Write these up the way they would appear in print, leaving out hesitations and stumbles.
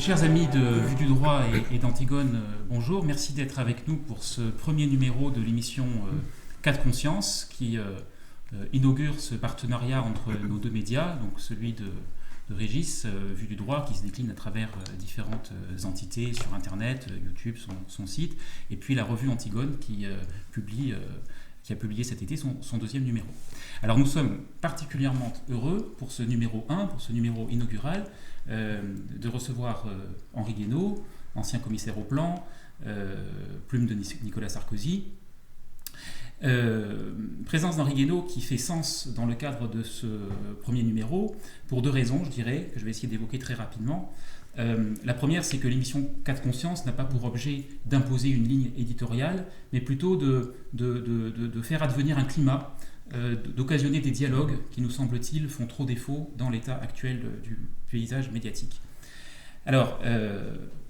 Chers amis de Vue du droit et d'Antigone, bonjour. Merci d'être avec nous pour ce premier numéro de l'émission Cas de conscience qui inaugure ce partenariat entre nos deux médias, donc celui de Régis, Vue du droit, qui se décline à travers différentes entités sur Internet, YouTube, son site, et puis la revue Antigone qui a publié cet été son deuxième numéro. Alors nous sommes particulièrement heureux pour ce numéro 1, pour ce numéro inaugural, de recevoir Henri Guénaud, ancien commissaire au plan, plume de Nicolas Sarkozy. Présence d'Henri Guénaud qui fait sens dans le cadre de ce premier numéro, pour deux raisons, je dirais, que je vais essayer d'évoquer très rapidement. La première, c'est que l'émission Cas de conscience n'a pas pour objet d'imposer une ligne éditoriale, mais plutôt de faire advenir un climat, d'occasionner des dialogues qui, nous semble-t-il, font trop défaut dans l'état actuel du paysage médiatique. Alors,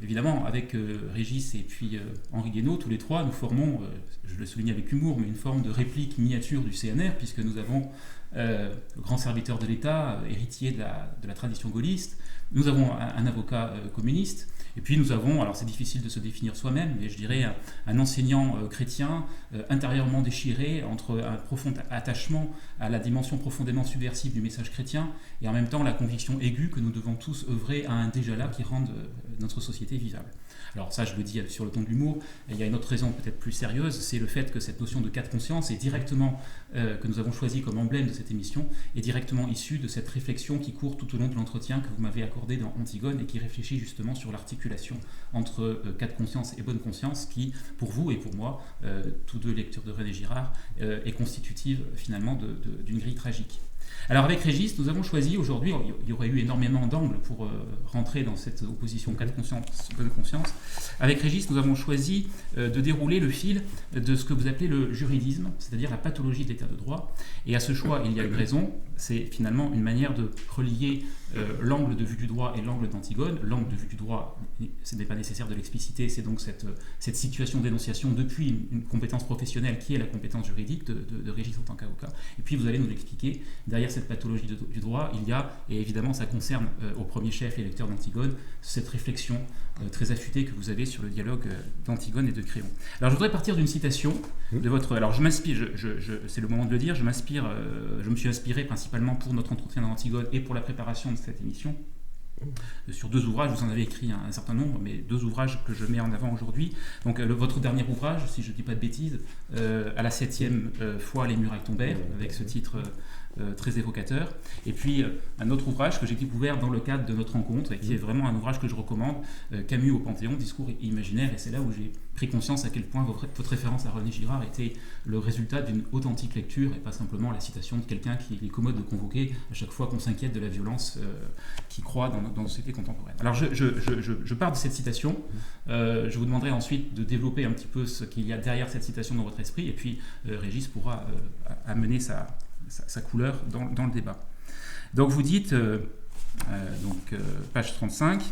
évidemment, avec Régis et puis Henri Guénaud, tous les trois, nous formons, je le souligne avec humour, mais une forme de réplique miniature du CNR, puisque nous avons le grand serviteur de l'État, héritier de la tradition gaulliste, nous avons un avocat communiste, et puis nous avons, alors c'est difficile de se définir soi-même, mais je dirais un enseignant chrétien intérieurement déchiré entre un profond attachement à la dimension profondément subversive du message chrétien et en même temps la conviction aiguë que nous devons tous œuvrer à un déjà-là qui rende notre société vivable. Alors ça, je le dis sur le ton de l'humour, et il y a une autre raison peut-être plus sérieuse, c'est le fait que cette notion de cas de conscience est directement, que nous avons choisi comme emblème de cette émission, est directement issue de cette réflexion qui court tout au long de l'entretien que vous m'avez accordé dans Antigone et qui réfléchit justement sur l'articulation entre cas de conscience et bonne conscience qui, pour vous et pour moi, tous deux lecteurs de René Girard, est constitutive finalement d'une grille tragique. Alors avec Régis, nous avons choisi aujourd'hui, il y aurait eu énormément d'angles pour rentrer dans cette opposition cas de conscience, bonne conscience. Avec Régis, nous avons choisi de dérouler le fil de ce que vous appelez le juridisme, c'est-à-dire la pathologie de l'état de droit. Et à ce choix, il y a une raison, c'est finalement une manière de relier l'angle de Vue du droit et l'angle d'Antigone. L'angle de Vue du droit, ce n'est pas nécessaire de l'expliciter, c'est donc cette situation d'énonciation depuis une compétence professionnelle qui est la compétence juridique de Régis en tant qu'avocat. Et puis vous allez nous l'expliquer, derrière cette pathologie du droit, il y a, et évidemment ça concerne au premier chef les lecteurs d'Antigone, cette réflexion très affûtée que vous avez sur le dialogue d'Antigone et de Créon. Alors je voudrais partir d'une citation de votre... Alors je m'inspire, c'est le moment de le dire, je me suis inspiré principalement pour notre entretien d'Antigone et pour la préparation de cette émission sur deux ouvrages, vous en avez écrit un certain nombre, mais deux ouvrages que je mets en avant aujourd'hui. Donc votre dernier ouvrage, si je ne dis pas de bêtises, à la 7e fois les murailles tombèrent, avec ce titre très évocateur. Et puis un autre ouvrage que j'ai découvert dans le cadre de notre rencontre et qui est vraiment un ouvrage que je recommande, Camus au Panthéon, discours imaginaire, et c'est là où j'ai pris conscience à quel point votre référence à René Girard était le résultat d'une authentique lecture et pas simplement la citation de quelqu'un qui est commode de convoquer à chaque fois qu'on s'inquiète de la violence qui croît dans nos sociétés contemporaines. Alors je pars de cette citation, je vous demanderai ensuite de développer un petit peu ce qu'il y a derrière cette citation dans votre esprit, et puis Régis pourra amener sa couleur dans le débat. Donc vous dites, page 35,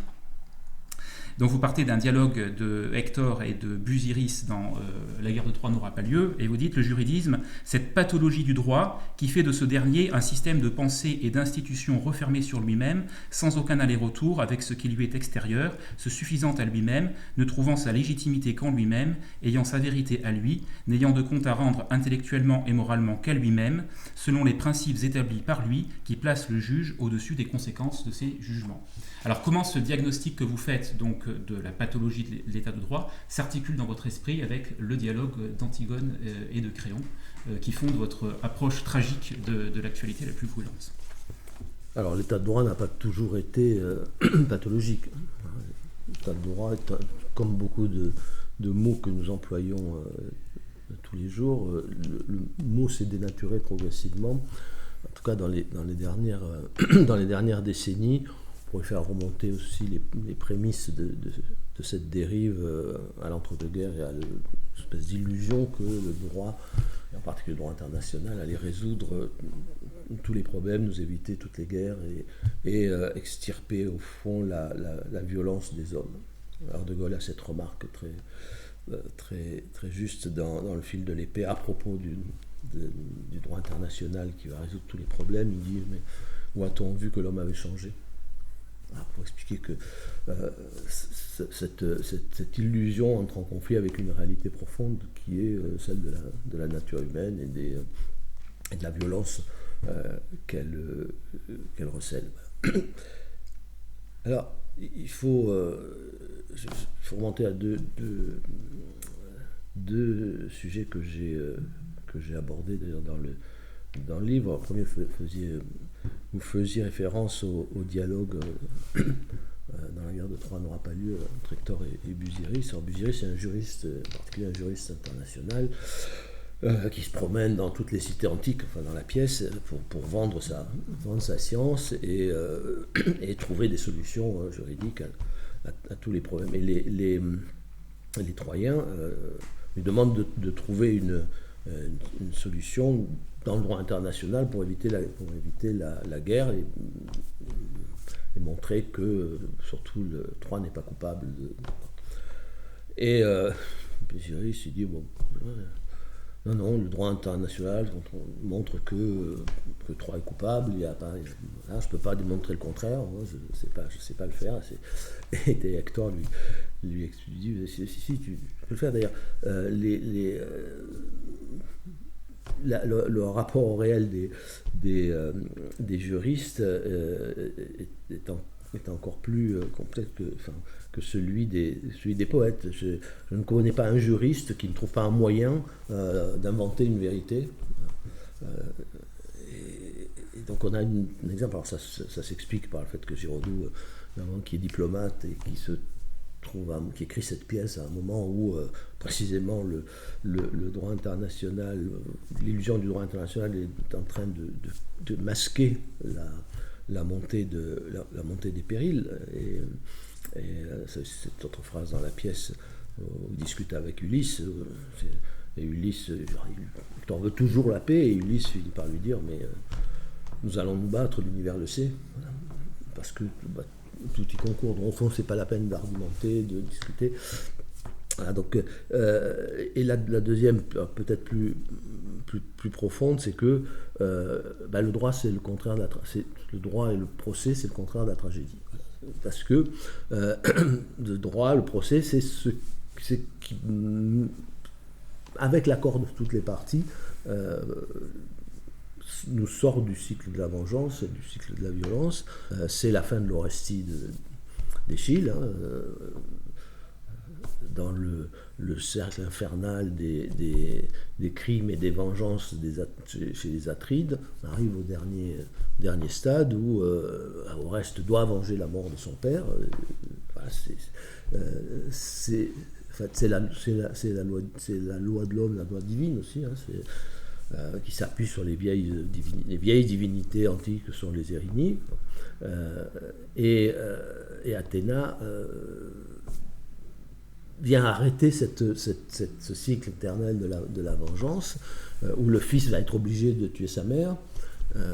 donc vous partez d'un dialogue de Hector et de Busiris dans La guerre de Troie n'aura pas lieu, et vous dites le juridisme, cette pathologie du droit qui fait de ce dernier un système de pensée et d'institutions refermé sur lui-même, sans aucun aller-retour avec ce qui lui est extérieur, se suffisant à lui-même, ne trouvant sa légitimité qu'en lui-même, ayant sa vérité à lui, n'ayant de compte à rendre intellectuellement et moralement qu'à lui-même, selon les principes établis par lui, qui placent le juge au-dessus des conséquences de ses jugements. Alors comment ce diagnostic que vous faites donc de la pathologie de l'état de droit s'articule dans votre esprit avec le dialogue d'Antigone et de Créon qui fonde votre approche tragique de l'actualité la plus brûlante? Alors l'état de droit n'a pas toujours été pathologique. L'état de droit est, comme beaucoup de mots que nous employons tous les jours, le mot s'est dénaturé progressivement, en tout cas dans les dernières décennies. On pourrait faire remonter aussi les prémices de cette dérive à l'entre-deux-guerres et à l'espèce d'illusion que le droit, et en particulier le droit international, allait résoudre tous les problèmes, nous éviter toutes les guerres et extirper au fond la violence des hommes. Alors De Gaulle a cette remarque très juste dans le fil de l'épée à propos du droit international qui va résoudre tous les problèmes. Il dit, mais où a-t-on vu que l'homme avait changé ? pour expliquer que cette illusion entre en conflit avec une réalité profonde qui est celle de la nature humaine et de la violence qu'elle recèle. Alors, il faut remonter à deux sujets que j'ai abordés d'ailleurs dans le livre. Le premier, vous faisiez référence au dialogue dans la guerre de Troie n'aura pas lieu entre Hector et Busiris. Alors Busiris, c'est un juriste, en particulier un juriste international, qui se promène dans toutes les cités antiques, enfin dans la pièce, pour vendre sa science et trouver des solutions juridiques à tous les problèmes. Et les Troyens lui demandent de trouver une solution dans le droit international pour éviter la guerre et montrer que surtout Troie n'est pas coupable Et Busiris il dit bon, non, le droit international montre que Troie est coupable, je ne peux pas démontrer le contraire, je ne sais pas le faire. Et Hector lui dit si, tu peux le faire d'ailleurs. Le rapport au réel des juristes est encore plus complexe que celui des poètes. Je ne connais pas un juriste qui ne trouve pas un moyen d'inventer une vérité. Et donc on a un exemple, alors ça s'explique par le fait que Giraudoux, qui est diplomate et qui écrit cette pièce à un moment où précisément le droit international, l'illusion du droit international est en train de masquer la montée des périls. Et cette autre phrase dans la pièce où il discute avec Ulysse, et Ulysse il t'en veut toujours la paix, et Ulysse finit par lui dire mais nous allons nous battre, l'univers le sait, voilà, parce que tout y concourt. Donc, au fond, c'est pas la peine d'argumenter, de discuter. Voilà, donc, et la deuxième, peut-être plus profonde, c'est que le droit, c'est le contraire le droit et le procès, c'est le contraire de la tragédie. Parce que le droit, le procès, c'est qui, avec l'accord de toutes les parties, nous sort du cycle de la vengeance, du cycle de la violence. C'est la fin de l'Orestie d'Échille, dans le cercle infernal des crimes et des vengeances chez les Atrides. On arrive au dernier stade où Oreste doit venger la mort de son père. C'est la loi de l'homme, la loi divine aussi, qui s'appuie sur les vieilles divinités antiques que sont les Érinies. Et Athéna vient arrêter ce cycle éternel de la vengeance, où le fils va être obligé de tuer sa mère,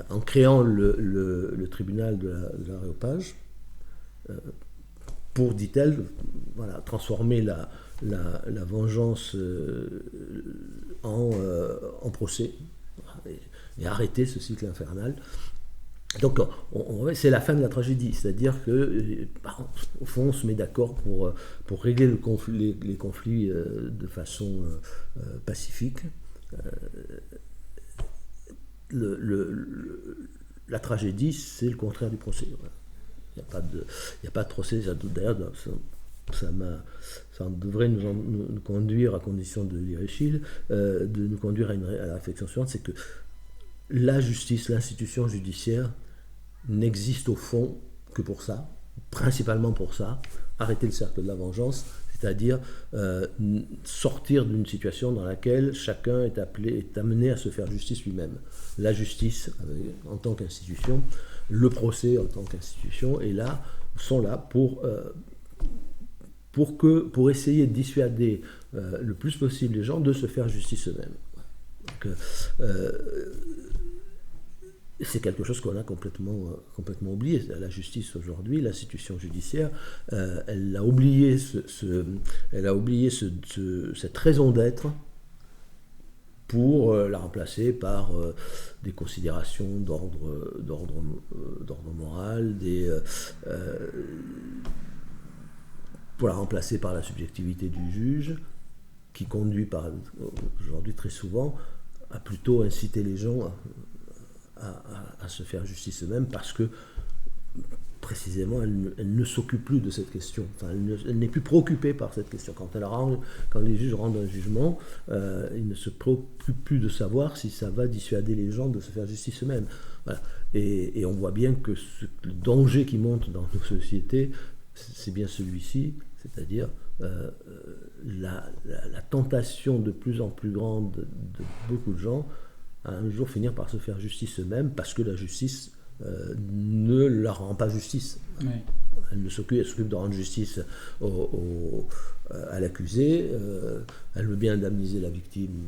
en créant le tribunal de l'Aréopage, pour, dit-elle, transformer la vengeance en procès et arrêter ce cycle infernal. Donc c'est la fin de la tragédie, c'est-à-dire que au fond on se met d'accord pour régler les conflits de façon pacifique. La tragédie, c'est le contraire du procès. Il n'y a pas de procès. D'ailleurs, ça devrait nous conduire, à condition de lire Échille, de nous conduire à la réflexion suivante, c'est que la justice, l'institution judiciaire n'existe au fond que pour ça, principalement pour ça, arrêter le cercle de la vengeance, c'est-à-dire sortir d'une situation dans laquelle chacun est amené à se faire justice lui-même. La justice en tant qu'institution, le procès en tant qu'institution, sont là pour essayer de dissuader le plus possible les gens de se faire justice eux-mêmes. Donc, c'est quelque chose qu'on a complètement oublié. La justice aujourd'hui, l'institution judiciaire, elle a oublié cette raison d'être pour la remplacer par des considérations d'ordre moral, pour la remplacer par la subjectivité du juge, qui conduit aujourd'hui très souvent à plutôt inciter les gens à se faire justice eux-mêmes, parce que précisément elle ne s'occupe plus de cette question. Enfin, elle n'est plus préoccupée par cette question. Quand les juges rendent un jugement, ils ne se préoccupent plus de savoir si ça va dissuader les gens de se faire justice eux-mêmes. Voilà. Et on voit bien que le danger qui monte dans nos sociétés, c'est bien celui-ci, c'est-à-dire la tentation de plus en plus grande de beaucoup de gens à un jour finir par se faire justice eux-mêmes, parce que la justice ne leur rend pas justice. Oui. Elle s'occupe de rendre justice à l'accusé, elle veut bien indemniser la victime,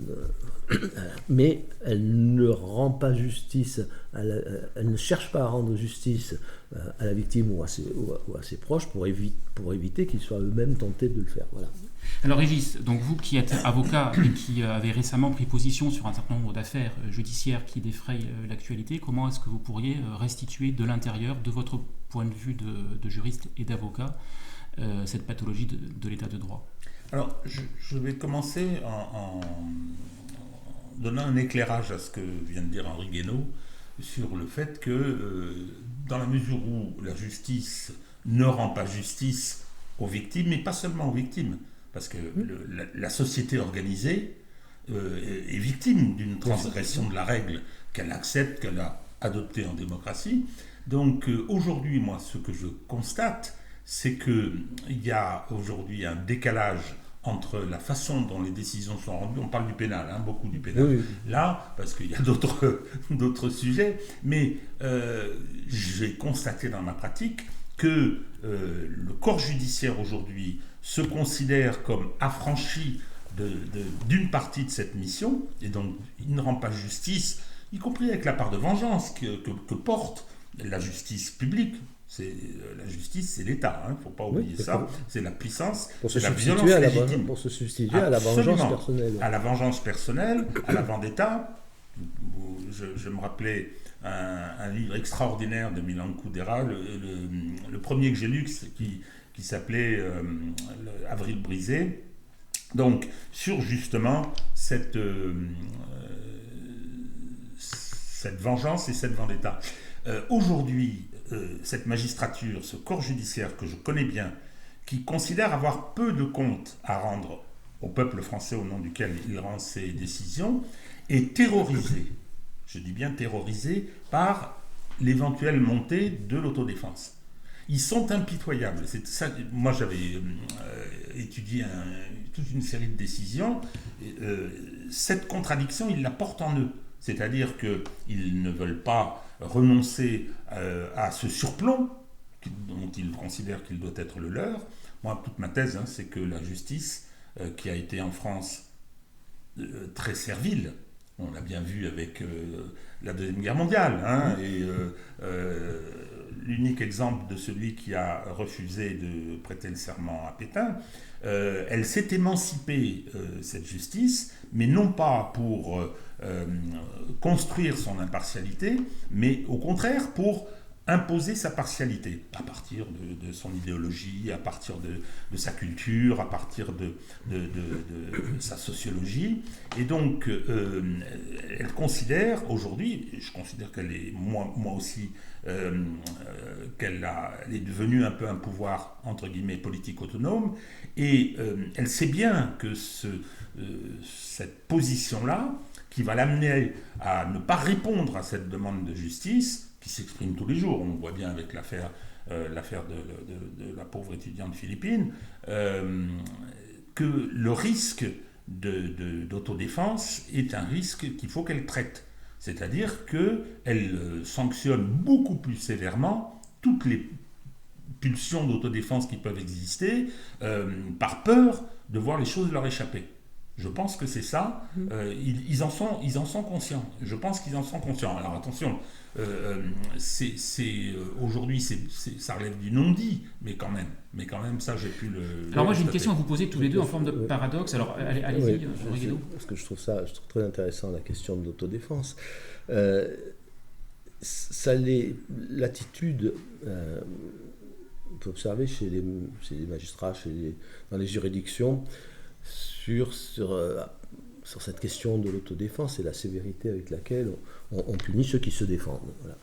mais elle ne rend pas justice, elle ne cherche pas à rendre justice à la victime ou à ses proches pour éviter qu'ils soient eux-mêmes tentés de le faire. Voilà. Alors Régis, donc vous qui êtes avocat et qui avez récemment pris position sur un certain nombre d'affaires judiciaires qui défrayent l'actualité, comment est-ce que vous pourriez restituer de l'intérieur, de votre point de vue de juriste et d'avocat, cette pathologie de l'état de droit? Alors, je vais commencer en donnant un éclairage à ce que vient de dire Henri Guénaud sur le fait que, dans la mesure où la justice ne rend pas justice aux victimes, mais pas seulement aux victimes, parce que la société organisée est victime d'une transgression de la règle qu'elle accepte, qu'elle a adoptée en démocratie. Donc aujourd'hui, moi, ce que je constate, c'est qu'il y a aujourd'hui un décalage entre la façon dont les décisions sont rendues. On parle du pénal, beaucoup du pénal. Oui. Là, parce qu'il y a d'autres sujets, mais j'ai constaté dans ma pratique que le corps judiciaire aujourd'hui se considère comme affranchi d'une partie de cette mission, et donc il ne rend pas justice, y compris avec la part de vengeance que porte la justice publique. La justice, c'est l'État, il ne faut pas oublier ça. C'est la puissance, c'est la violence légitime. Pour se substituer à la vengeance personnelle. À la vengeance personnelle, à la vendetta. Je me rappelais un livre extraordinaire de Milan Kundera, le premier que j'ai lu, qui s'appelait Avril brisé. Donc, sur justement cette vengeance et cette vendetta. Aujourd'hui, cette magistrature, ce corps judiciaire que je connais bien, qui considère avoir peu de comptes à rendre au peuple français au nom duquel il rend ses décisions, est terrorisé, je dis bien terrorisé, par l'éventuelle montée de l'autodéfense. Ils sont impitoyables. C'est ça, moi, j'avais étudié toute une série de décisions. Cette contradiction, ils la portent en eux. C'est-à-dire qu'ils ne veulent pas renoncer à ce surplomb dont ils considèrent qu'il doit être le leur. Moi, toute ma thèse, c'est que la justice, qui a été en France très servile, on l'a bien vu avec la Deuxième Guerre mondiale, et l'unique exemple de celui qui a refusé de prêter le serment à Pétain, elle s'est émancipée, cette justice, mais non pas pour construire son impartialité, mais au contraire pour imposer sa partialité, à partir de son idéologie, à partir de sa culture, à partir de sa sociologie. Et donc, elle considère aujourd'hui, et je considère qu'elle est, moi aussi, elle est devenue un peu un pouvoir, entre guillemets, politique autonome, et elle sait bien que cette position-là, qui va l'amener à ne pas répondre à cette demande de justice, qui s'exprime tous les jours. On voit bien avec l'affaire de la pauvre étudiante philippine, que le risque d'autodéfense est un risque qu'il faut qu'elle traite. C'est-à-dire qu'elle sanctionne beaucoup plus sévèrement toutes les pulsions d'autodéfense qui peuvent exister, par peur de voir les choses leur échapper. Je pense que c'est ça. Ils en sont conscients. Je pense qu'ils en sont conscients. Alors attention, aujourd'hui, ça relève du non-dit, mais quand même, ça, j'ai pu le. Alors moi, j'ai une question à vous poser tous les deux en forme de paradoxe. Alors allez-y, Reguedo. Parce que je trouve très intéressant la question de l'autodéfense. L'attitude, on peut observer chez les magistrats, dans les juridictions, sur cette question de l'autodéfense et la sévérité avec laquelle on punit ceux qui se défendent. Voilà.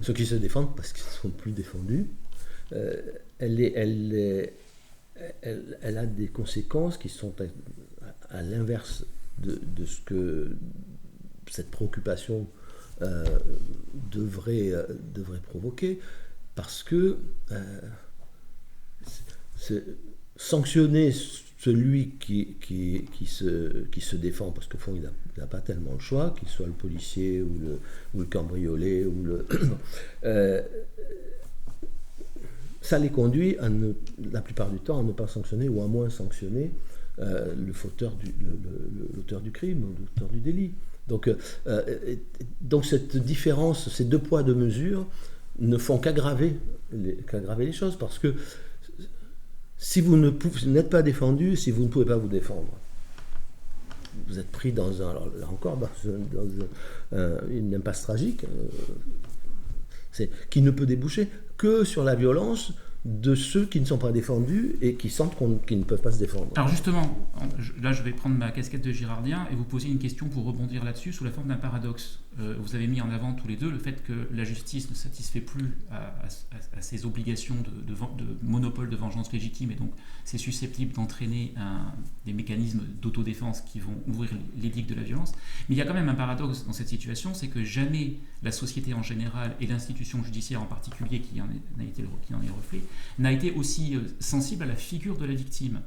Ceux qui se défendent parce qu'ils ne sont plus défendus. Elle a des conséquences qui sont à l'inverse de ce que cette préoccupation devrait provoquer, parce que sanctionner celui qui se défend, parce qu'au fond il n'a pas tellement le choix, qu'il soit le policier ou le cambriolé, ça les conduit la plupart du temps à ne pas sanctionner ou à moins sanctionner l'auteur du crime, l'auteur du délit. Donc cette différence, ces deux poids deux mesures ne font qu'aggraver les choses, parce que si vous n'êtes pas défendu, si vous ne pouvez pas vous défendre, vous êtes pris dans une impasse tragique qui ne peut déboucher que sur la violence de ceux qui ne sont pas défendus et qui sentent qu'ils ne peuvent pas se défendre. Alors justement, là je vais prendre ma casquette de girardien et vous poser une question pour rebondir là-dessus sous la forme d'un paradoxe. Vous avez mis en avant tous les deux le fait que la justice ne satisfait plus à ses obligations de monopole de vengeance légitime, et donc c'est susceptible d'entraîner des mécanismes d'autodéfense qui vont ouvrir l'édicte de la violence. Mais il y a quand même un paradoxe dans cette situation, c'est que jamais la société en général et l'institution judiciaire en particulier, qui en est reflet, n'a été aussi sensible à la figure de la victime.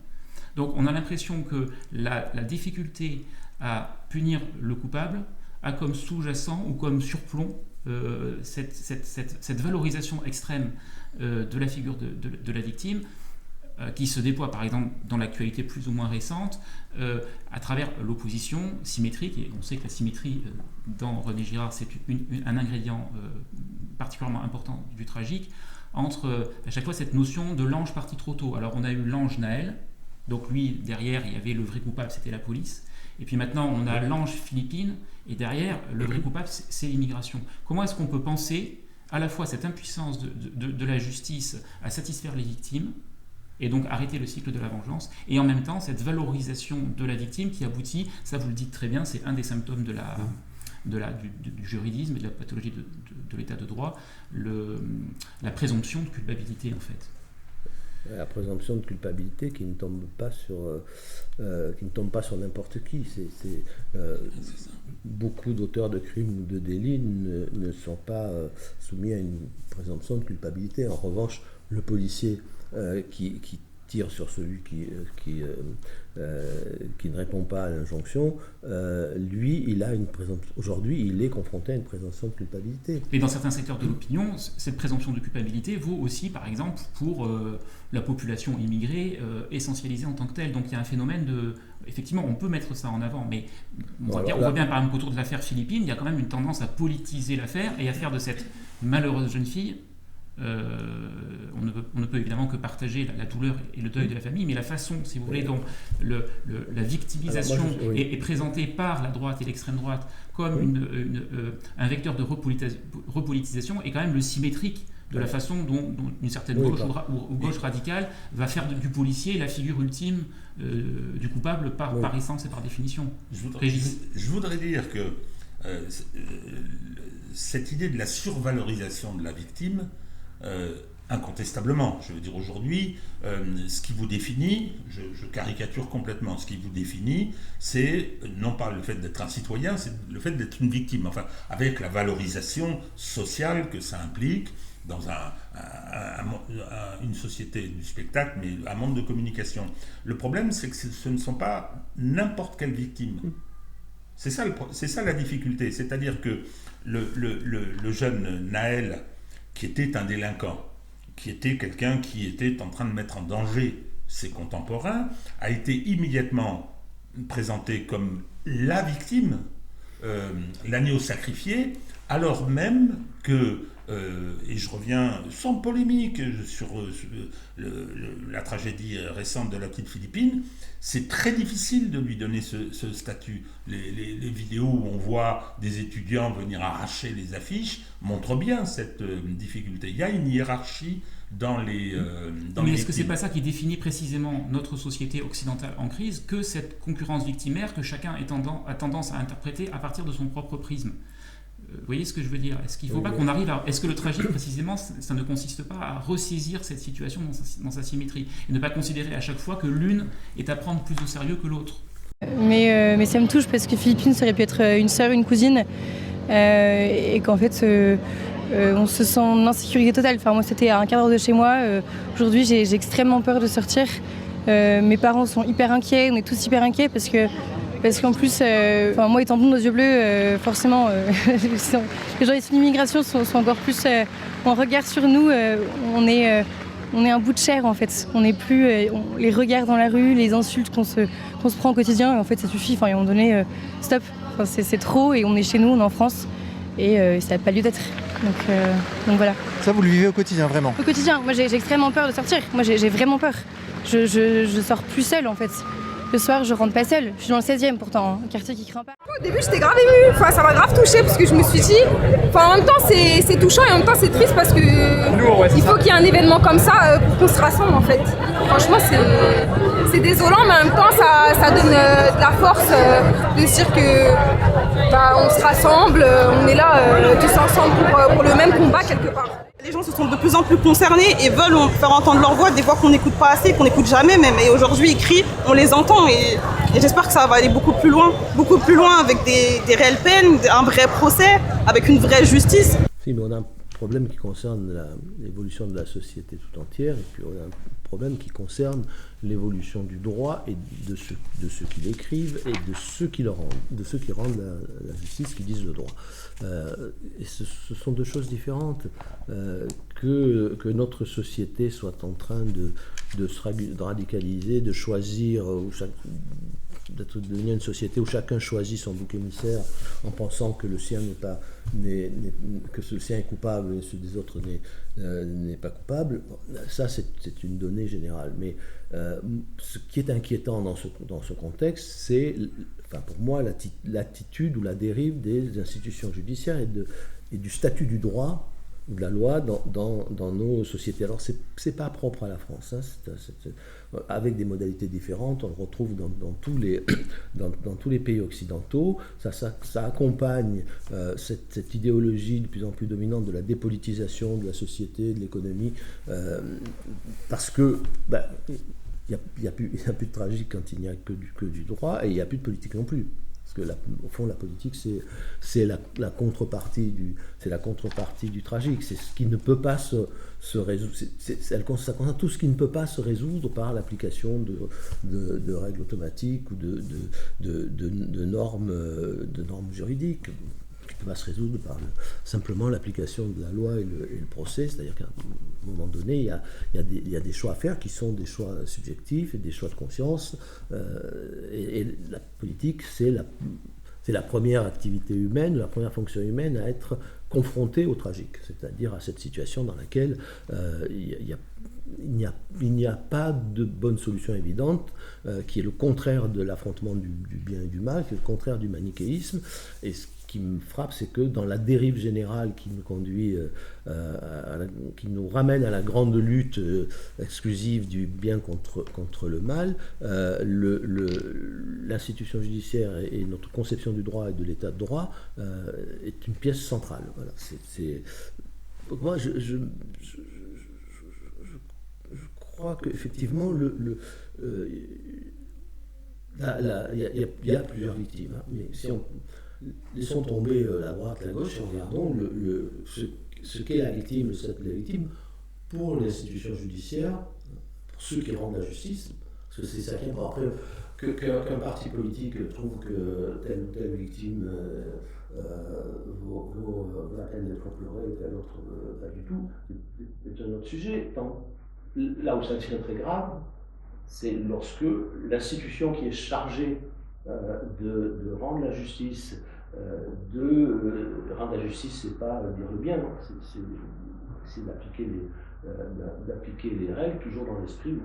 Donc on a l'impression que la difficulté à punir le coupable a comme sous-jacent ou comme surplomb cette valorisation extrême de la figure de la victime, qui se déploie par exemple dans l'actualité plus ou moins récente à travers l'opposition symétrique, et on sait que la symétrie dans René Girard c'est un ingrédient particulièrement important du tragique, entre à chaque fois cette notion de l'ange parti trop tôt. Alors on a eu l'ange Naël, donc lui derrière il y avait le vrai coupable, c'était la police, et puis maintenant on a l'ange Philippine, et derrière le vrai coupable c'est l'immigration. Comment est-ce qu'on peut penser à la fois cette impuissance de la justice à satisfaire les victimes, et donc arrêter le cycle de la vengeance, et en même temps cette valorisation de la victime qui aboutit, ça vous le dites très bien, c'est un des symptômes du juridisme et de la pathologie de l'état de droit, la présomption de culpabilité en fait. La présomption de culpabilité qui ne tombe pas sur n'importe qui. Beaucoup d'auteurs de crimes ou de délits ne sont pas soumis à une présomption de culpabilité. En revanche, le policier qui tire sur celui qui ne répond pas à l'injonction, lui, il a une présomption. Aujourd'hui, il est confronté à une présomption de culpabilité. Et dans certains secteurs de l'opinion, cette présomption de culpabilité vaut aussi, par exemple, pour la population immigrée essentialisée en tant que telle. Donc il y a un phénomène de... Effectivement, on peut mettre ça en avant, mais on voit bien, par exemple, qu'autour de l'affaire Philippine, il y a quand même une tendance à politiser l'affaire et à faire de cette malheureuse jeune fille... on ne peut évidemment que partager la douleur et le deuil de la famille, mais la façon, si vous voulez, dont la victimisation est présentée par la droite et l'extrême droite comme un vecteur de repolitisation est quand même le symétrique de la façon dont une certaine gauche radicale va faire du policier la figure ultime du coupable par essence et par définition. Je voudrais dire que cette idée de la survalorisation de la victime, incontestablement, je veux dire aujourd'hui, ce qui vous définit, je caricature complètement, ce qui vous définit, c'est non pas le fait d'être un citoyen, c'est le fait d'être une victime, enfin, avec la valorisation sociale que ça implique dans une société du spectacle, mais un monde de communication. Le problème, c'est que ce ne sont pas n'importe quelle victime. C'est ça la difficulté, c'est-à-dire que le jeune Naël, qui était un délinquant, qui était quelqu'un qui était en train de mettre en danger ses contemporains, a été immédiatement présentée comme la victime, l'agneau sacrifié, alors même que, et je reviens sans polémique sur la tragédie récente de la petite Philippine, c'est très difficile de lui donner ce statut. Les vidéos où on voit des étudiants venir arracher les affiches montrent bien cette difficulté. Il y a une hiérarchie dans les Mais est-ce que c'est pas ça qui définit précisément notre société occidentale en crise, que cette concurrence victimaire que chacun a tendance à interpréter à partir de son propre prisme? Vous voyez ce que je veux dire? Est-ce qu'il ne faut pas qu'on arrive à... Est-ce que le tragique, précisément, ça ne consiste pas à ressaisir cette situation dans sa symétrie et ne pas considérer à chaque fois que l'une est à prendre plus au sérieux que l'autre? Mais ça me touche parce que Philippine, ça aurait pu être une sœur, une cousine, et qu'en fait, on se sent en insécurité totale. Enfin, moi, c'était à un quart d'heure de chez moi. Aujourd'hui, j'ai extrêmement peur de sortir. Mes parents sont hyper inquiets, on est tous hyper inquiets parce qu'en plus, moi étant blonde aux yeux bleus, forcément, les gens issus de l'immigration sont encore plus en regard sur nous. On est un bout de chair en fait. On n'est plus les regards dans la rue, les insultes qu'on se prend au quotidien. Et en fait, ça suffit. Enfin, à un moment donné, stop. Enfin, c'est trop et on est chez nous, on est en France et ça n'a pas lieu d'être. Donc voilà. Ça, vous le vivez au quotidien, vraiment? Au quotidien. Moi, j'ai extrêmement peur de sortir. Moi, j'ai vraiment peur. Je sors plus seule en fait. Le soir, je rentre pas seule. Je suis dans le 16e pourtant, un quartier qui craint pas. Au début, j'étais grave émue. Enfin, ça m'a grave touchée parce que je me suis dit. Enfin, en même temps, c'est touchant et en même temps, c'est triste parce que il faut qu'il y ait un événement comme ça pour qu'on se rassemble en fait. Franchement, c'est désolant, mais en même temps, ça donne de la force de se dire que on se rassemble, on est là tous ensemble pour le même combat quelque part. Les gens se sont de plus en plus concernés et veulent faire entendre leur voix, des voix qu'on n'écoute pas assez, qu'on n'écoute jamais même. Et aujourd'hui, ils crient, on les entend et j'espère que ça va aller beaucoup plus loin avec des réelles peines, un vrai procès, avec une vraie justice. Si, mais on a un problème qui concerne l'évolution de la société tout entière et puis on a un problème qui concerne l'évolution du droit et de ceux qui l'écrivent et de ceux qui le rendent, de ceux qui rendent la justice, qui disent le droit. Et ce sont deux choses différentes. Que notre société soit en train de se radicaliser, de choisir, de devenir une société où chacun choisit son bouc émissaire en pensant que le sien que le sien est coupable et celui des autres n'est pas coupable. Ça, c'est une donnée générale. Mais ce qui est inquiétant dans ce contexte, c'est, pour moi, l'attitude ou la dérive des institutions judiciaires et du statut du droit, de la loi dans nos sociétés. Alors, c'est pas propre à la France, hein, avec des modalités différentes, on le retrouve dans tous les pays occidentaux. Ça accompagne cette idéologie de plus en plus dominante de la dépolitisation de la société, de l'économie, parce que il n'y a plus de tragique quand il n'y a que du droit, et il n'y a plus de politique non plus. Parce que au fond, la politique, c'est la contrepartie du tragique. C'est ce qui ne peut pas se résoudre. Ça concerne tout ce qui ne peut pas se résoudre par l'application de règles automatiques ou de normes juridiques. Qui ne peut pas se résoudre par simplement l'application de la loi et le procès. C'est-à-dire qu'à un moment donné, il y a des choix à faire qui sont des choix subjectifs et des choix de conscience. Et la politique, c'est la première activité humaine, la première fonction humaine à être confrontée au tragique, c'est-à-dire à cette situation dans laquelle il n'y a pas de bonne solution évidente, qui est le contraire de l'affrontement du bien et du mal, qui est le contraire du manichéisme. Et ce qui me frappe, c'est que dans la dérive générale qui nous conduit, qui nous ramène à la grande lutte exclusive du bien contre le mal, l'institution judiciaire et notre conception du droit et de l'état de droit est une pièce centrale. Voilà. Moi, je crois qu'effectivement, il y a plusieurs victimes. Hein, mais si on laissons tomber la droite, la gauche, et regardons ce qu'est la victime, le statut de la victime pour l'institution judiciaire, pour ceux qui rendent la justice, parce que c'est ça qui est important. Après, qu'un parti politique trouve que telle ou telle victime vaut la peine d'être pleurée et telle autre pas du tout, c'est un autre sujet. Là où ça devient très grave, c'est lorsque l'institution qui est chargée de rendre la justice, rendre la justice, c'est pas dire le bien, c'est d'appliquer les règles toujours dans l'esprit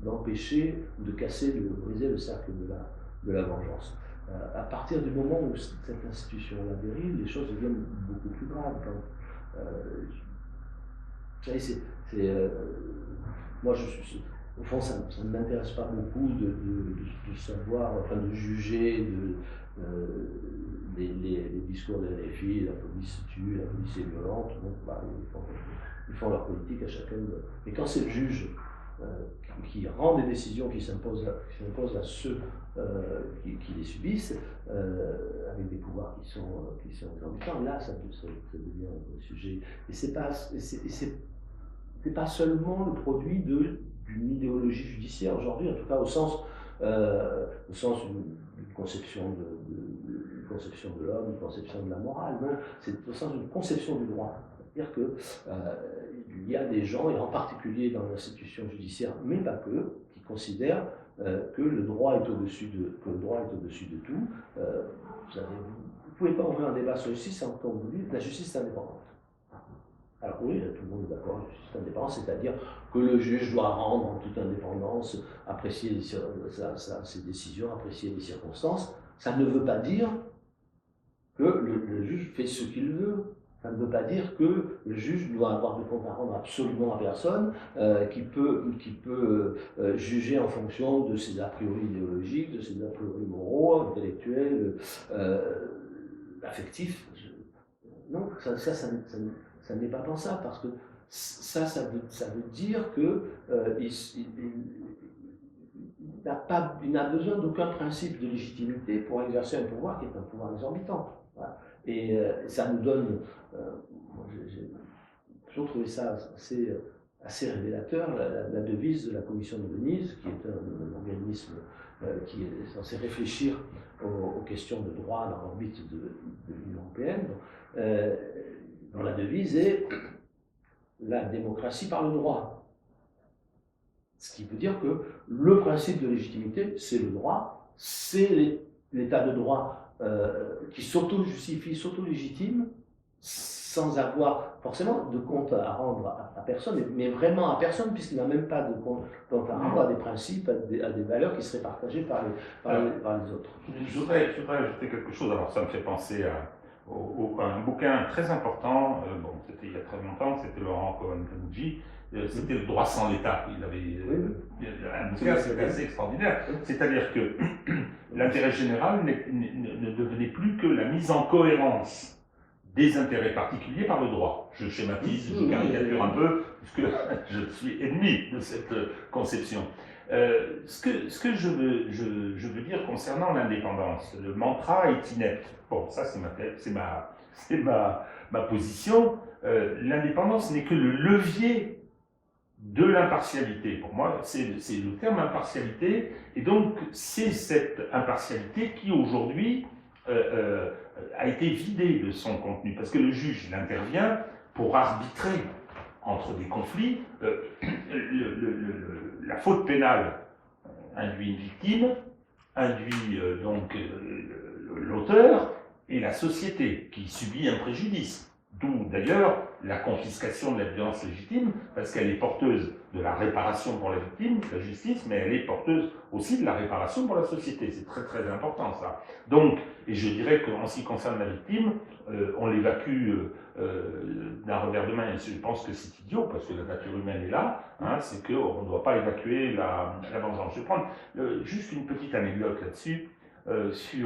d'empêcher, de casser, de briser le cercle de la vengeance. À partir du moment où cette institution-là dérive, les choses deviennent beaucoup plus graves. Vous savez, moi, au fond, ça ne m'intéresse pas beaucoup de savoir, enfin de juger les discours des LFI, la police tue, la police est violente, donc, ils font leur politique à chacun. Mais quand c'est le juge qui rend des décisions qui s'imposent à ceux qui les subissent, avec des pouvoirs qui sont exorbitants, là ça devient un sujet. Et c'est pas seulement le produit d'une idéologie judiciaire aujourd'hui, en tout cas au sens d'une conception de l'homme, d'une conception de la morale, non, c'est au sens d'une conception du droit. C'est-à-dire qu'il y a des gens, et en particulier dans l'institution judiciaire, mais pas que, qui considèrent que le droit est au-dessus de tout. Vous ne pouvez pas ouvrir un débat sur la justice quand vous dites la justice est indépendante. Alors oui, tout le monde est d'accord, la justice est indépendante, c'est-à-dire que le juge doit rendre en toute indépendance, apprécier ses décisions, apprécier les circonstances. Ça ne veut pas dire que le juge fait ce qu'il veut. Ça ne veut pas dire que le juge doit avoir de compte à rendre absolument à personne, qui peut juger en fonction de ses a priori idéologiques, de ses a priori moraux, intellectuels, affectifs. Non, ça n'est pas pensable, parce que ça veut dire que il n'a besoin d'aucun principe de légitimité pour exercer un pouvoir qui est un pouvoir exorbitant. Voilà. Et ça nous donne, j'ai toujours trouvé ça assez révélateur, la devise de la Commission de Venise, qui est un organisme qui est censé réfléchir aux questions de droit dans l'orbite de l'Union européenne, dont la devise est la démocratie par le droit. Ce qui veut dire que le principe de légitimité, c'est le droit, c'est l'état de droit qui s'auto-justifie, s'auto-légitime, sans avoir forcément de compte à rendre à personne, mais vraiment à personne, puisqu'il n'a même pas de compte à rendre à des principes, à des valeurs qui seraient partagées par les autres. Je voudrais ajouter quelque chose. Alors ça me fait penser à un bouquin très important, c'était il y a très longtemps, c'était Laurent Cohen-Canouji, c'était Le droit sans l'État. Il avait un bouquin assez extraordinaire. C'est-à-dire que l'intérêt général ne devenait plus que la mise en cohérence des intérêts particuliers par le droit. Je schématise, je caricature un peu, puisque je suis ennemi de cette conception. Ce que je veux dire concernant l'indépendance, le mantra est inepte. Bon, ça c'est ma position. L'indépendance n'est que le levier de l'impartialité. Pour moi, c'est le terme impartialité, et donc c'est cette impartialité qui aujourd'hui a été vidée de son contenu, parce que le juge, il intervient pour arbitrer entre des conflits. La faute pénale induit une victime, induit donc l'auteur et la société qui subit un préjudice. D'où d'ailleurs la confiscation de la violence légitime, parce qu'elle est porteuse de la réparation pour la victime, la justice, mais elle est porteuse aussi de la réparation pour la société. C'est très très important ça. Donc, et je dirais qu'en ce qui concerne la victime, on l'évacue d'un revers de main, et je pense que c'est idiot, parce que la nature humaine est là, hein, c'est qu'on ne doit pas évacuer la vengeance. Je vais prendre juste une petite anecdote là-dessus. Je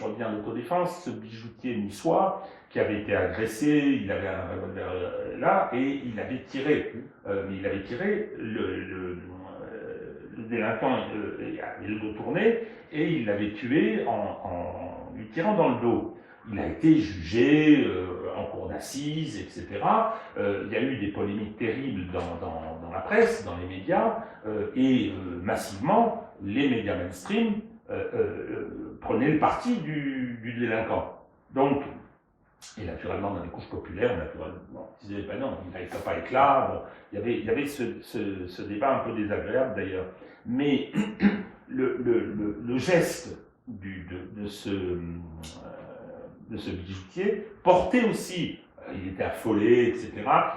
reviens à l'autodéfense, ce bijoutier niçois qui avait été agressé, il avait un revolver là, et il avait tiré, le délinquant avait le dos tourné, et il l'avait tué en lui tirant dans le dos. Il a été jugé en cour d'assises, etc. Il y a eu des polémiques terribles dans la presse, dans les médias, et massivement, les médias mainstream prenaient le parti du délinquant. Donc, et naturellement, dans les couches populaires, ils disaient, ben non, il ne pas être là. Bon, il y avait ce débat un peu désagréable d'ailleurs. Mais le geste de ce bijoutier portait aussi, il était affolé, etc.,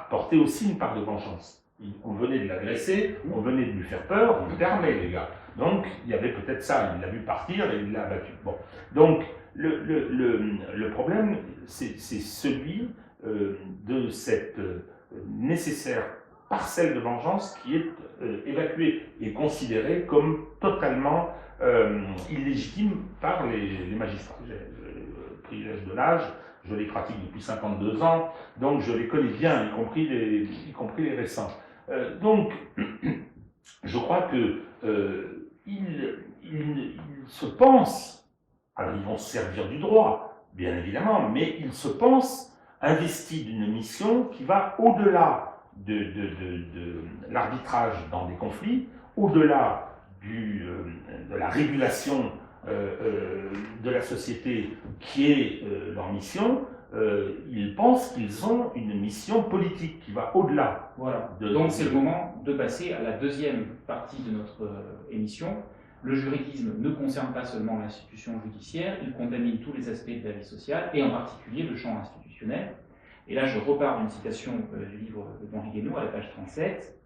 portait aussi une part de vengeance. On venait de l'agresser, on venait de lui faire peur, il permet les gars. Donc il y avait peut-être ça, il l'a vu partir et il l'a abattu. Bon. Donc le problème, c'est celui de cette nécessaire parcelle de vengeance qui est évacuée et considérée comme totalement illégitime par les magistrats. J'ai le privilège de l'âge, je les pratique depuis 52 ans, donc je les connais bien, y compris les récents. Donc, je crois que ils se pensent, alors ils vont se servir du droit, bien évidemment, mais ils se pensent investis d'une mission qui va au-delà de l'arbitrage dans des conflits, au-delà de la régulation de la société qui est leur mission. Ils pensent qu'ils ont une mission politique qui va au-delà. Voilà. Donc c'est le moment de passer à la deuxième partie de notre émission. Le juridisme ne concerne pas seulement l'institution judiciaire, il contamine tous les aspects de la vie sociale, et en particulier le champ institutionnel. Et là, je repars d'une citation du livre d'Henri Guénaud, à la page 37.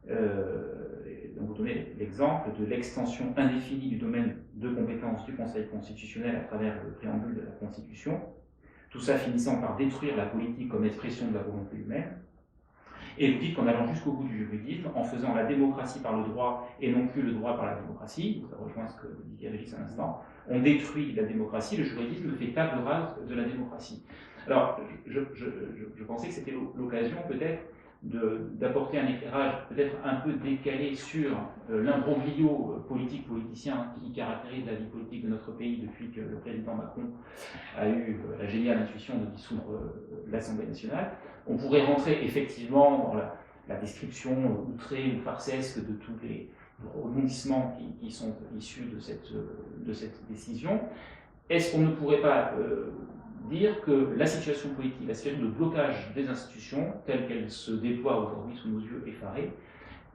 Donc vous donnez l'exemple de l'extension indéfinie du domaine de compétence du Conseil constitutionnel à travers le préambule de la Constitution, tout ça finissant par détruire la politique comme expression de la volonté humaine. Et vous dites qu'en allant jusqu'au bout du juridisme, en faisant la démocratie par le droit et non plus le droit par la démocratie, ça rejoint ce que vous disiez Régis à l'instant, on détruit la démocratie, le juridisme fait table rase de la démocratie. Alors, je pensais que c'était l'occasion peut-être d'apporter un éclairage peut-être un peu décalé sur l'imbroglio politicien qui caractérise la vie politique de notre pays depuis que le président Macron a eu la géniale intuition de dissoudre l'Assemblée nationale. On pourrait rentrer effectivement dans la description outrée ou farcesque de tous les rebondissements qui sont issus de cette décision. Est-ce qu'on ne pourrait pas dire que la situation politique, la situation de blocage des institutions, telle qu'elle se déploie aujourd'hui sous nos yeux effarés,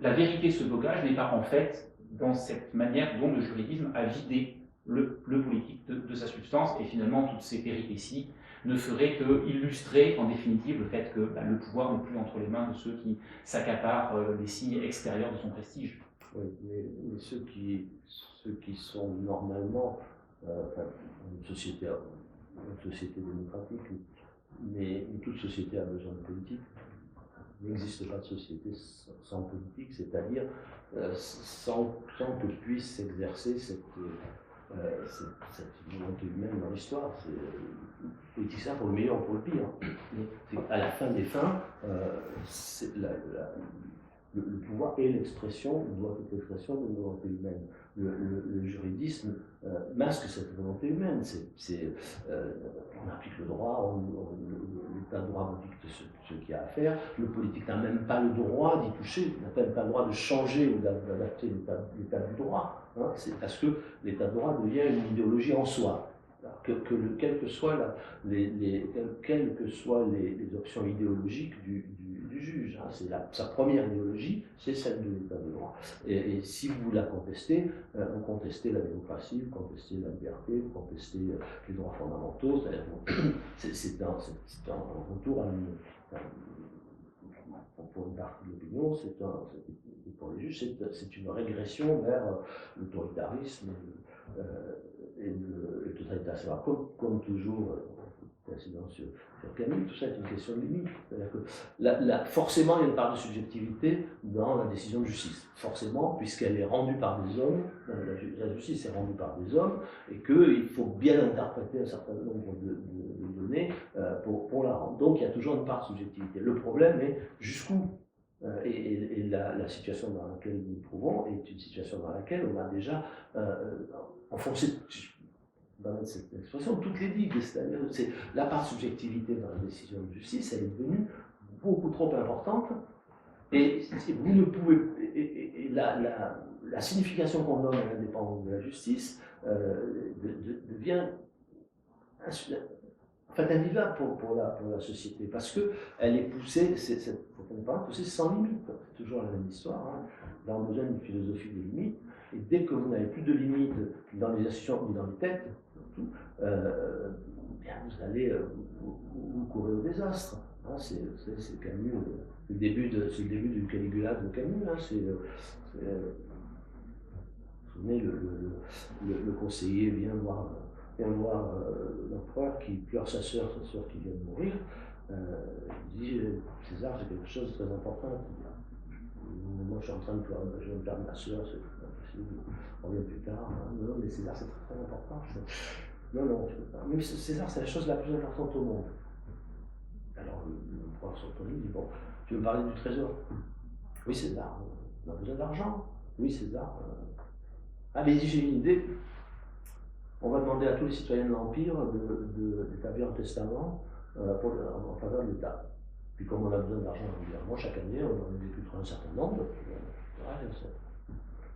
la vérité de ce blocage n'est pas en fait dans cette manière dont le juridisme a vidé le politique de sa substance, et finalement toutes ces péripéties ne feraient qu'illustrer en définitive le fait que le pouvoir n'est plus entre les mains de ceux qui s'accaparent les signes extérieurs de son prestige. Oui, mais ceux qui sont normalement une société démocratique, mais toute société a besoin de politique. Il n'existe pas de société sans politique, c'est-à-dire sans que puisse s'exercer cette volonté humaine dans l'histoire. Politique, ça pour le meilleur ou pour le pire. À la fin des fins, le pouvoir est l'expression, doit être l'expression d'une volonté humaine. Le juridisme masque cette volonté humaine. On applique le droit, l'état de droit nous dicte ce qu'il y a à faire. Le politique n'a même pas le droit d'y toucher, n'a même pas le droit de changer ou d'adapter l'état du droit. C'est parce que l'état de droit devient une idéologie en soi. Quelles que soient les options idéologiques du juge, sa première idéologie, c'est celle de l'état de droit. Et si vous la contestez, vous contestez la démocratie, vous contestez la liberté, vous contestez les droits fondamentaux, c'est un retour à pour une partie de l'opinion, pour les juges, c'est une régression vers l'autoritarisme et le totalitarisme. Comme toujours, sur Camus, tout ça est une question de limite. C'est-à-dire que forcément, il y a une part de subjectivité dans la décision de justice. Forcément, puisqu'elle est rendue par des hommes, la justice est rendue par des hommes, et qu'il faut bien interpréter un certain nombre de données pour la rendre. Donc, il y a toujours une part de subjectivité. Le problème est jusqu'où et la situation dans laquelle nous nous trouvons est une situation dans laquelle on a déjà enfoncé, dans cette expression, toutes les digues. C'est-à-dire c'est la part de subjectivité dans la décision de justice, elle est devenue beaucoup trop importante, et vous ne pouvez, et la signification qu'on donne à l'indépendance de la justice devient en fait invivable pour la société, parce qu'elle est poussée, poussée sans limite. C'est toujours la même histoire. On a besoin d'une philosophie des limites. Et dès que vous n'avez plus de limites dans les institutions ou dans les têtes, surtout, bien vous allez vous courir au désastre. Hein, c'est Camus, c'est le début du Caligula de Camus. Hein, vous vous souvenez, le conseiller vient voir l'empereur qui pleure sa sœur qui vient de mourir. Il dit César, c'est quelque chose de très important. Moi, je suis en train de pleurer, je vais me perdre ma sœur, c'est pas possible, on revient plus tard. Hein. Non, mais César, c'est très, très important. Non, je peux pas. Mais César, c'est la chose la plus importante au monde. Alors, l'empereur s'autorise, il dit bon, tu veux me parler du trésor? Oui, César, on a besoin d'argent. Oui, César. Allez-y, j'ai une idée. On va demander à tous les citoyens de l'Empire d'établir un testament en faveur de l'État. Puis comme on a besoin d'argent régulièrement, chaque année, on en exécutera un certain nombre.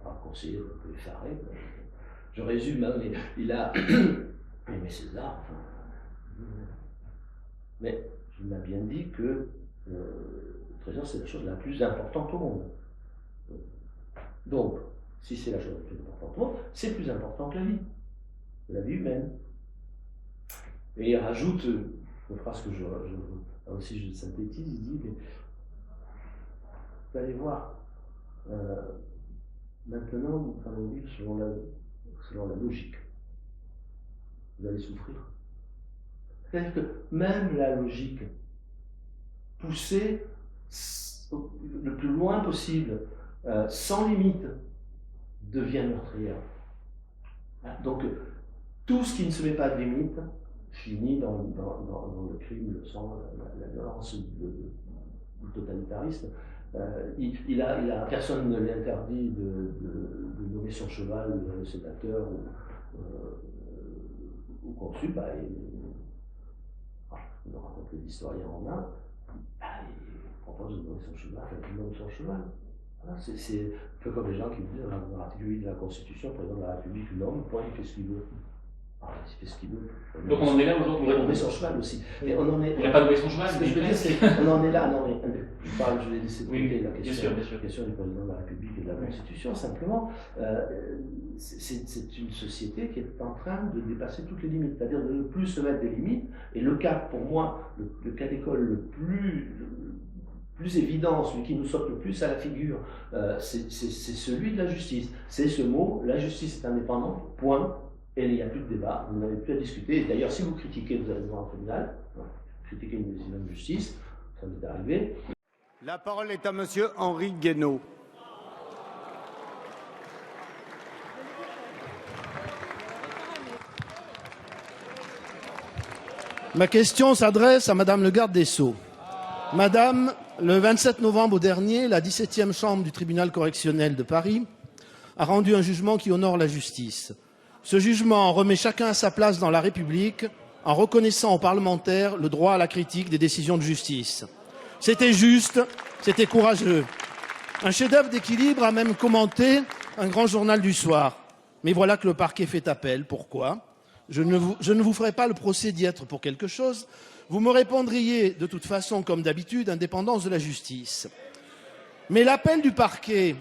Un conseiller un peu effaré. Je résume, hein, mais il a... mais César, mais il m'a bien dit que le trésor, c'est la chose la plus importante au monde. Donc, si c'est la chose la plus importante au monde, c'est plus important que la vie humaine. Et il rajoute une phrase que là aussi je synthétise, il dit, mais vous allez voir, maintenant nous allons vivre selon la logique. Vous allez souffrir. C'est-à-dire que même la logique, poussée le plus loin possible, sans limite, devient meurtrière. Donc, tout ce qui ne se met pas de limite finit dans le crime, le sang, la violence, le totalitarisme. Personne ne lui interdit de nommer son cheval sénateur ou consul. Il nous raconte l'historien romain, il propose de nommer son cheval, il nomme son cheval. Voilà, c'est un peu comme les gens qui disent dans l'article 8 de la Constitution, le président de la République nomme, point, il fait ce qu'il veut. Il fait ce qu'il veut. Donc on en est là aujourd'hui. On pourrait nommer son cheval aussi. Mais on en est. On n'a pas nommé son cheval. Ce que je veux dire, c'est qu'on en est là. Non, mais je vais laisser de côté la question du président de la République et de la Constitution. Simplement, c'est une société qui est en train de dépasser toutes les limites, c'est-à-dire de ne plus se mettre des limites. Et le cas, pour moi, le cas d'école le plus évident, celui qui nous saute le plus à la figure, c'est celui de la justice. C'est ce mot, la justice est indépendante, point. Et il n'y a plus de débat, vous n'avez plus à discuter. D'ailleurs, si vous critiquez, vous allez devant un tribunal, critiquez une décision de justice, ça m'est arrivé. La parole est à monsieur Henri Guénaud. Ma question s'adresse à madame le garde des Sceaux. Madame, le 27 novembre dernier, la 17e chambre du tribunal correctionnel de Paris a rendu un jugement qui honore la justice. Ce jugement remet chacun à sa place dans la République en reconnaissant aux parlementaires le droit à la critique des décisions de justice. C'était juste, c'était courageux. Un chef-d'œuvre d'équilibre a même commenté un grand journal du soir. Mais voilà que le parquet fait appel. Pourquoi ? Je ne vous ferai pas le procès d'y être pour quelque chose. Vous me répondriez de toute façon, comme d'habitude, indépendance de la justice. Mais l'appel du parquet,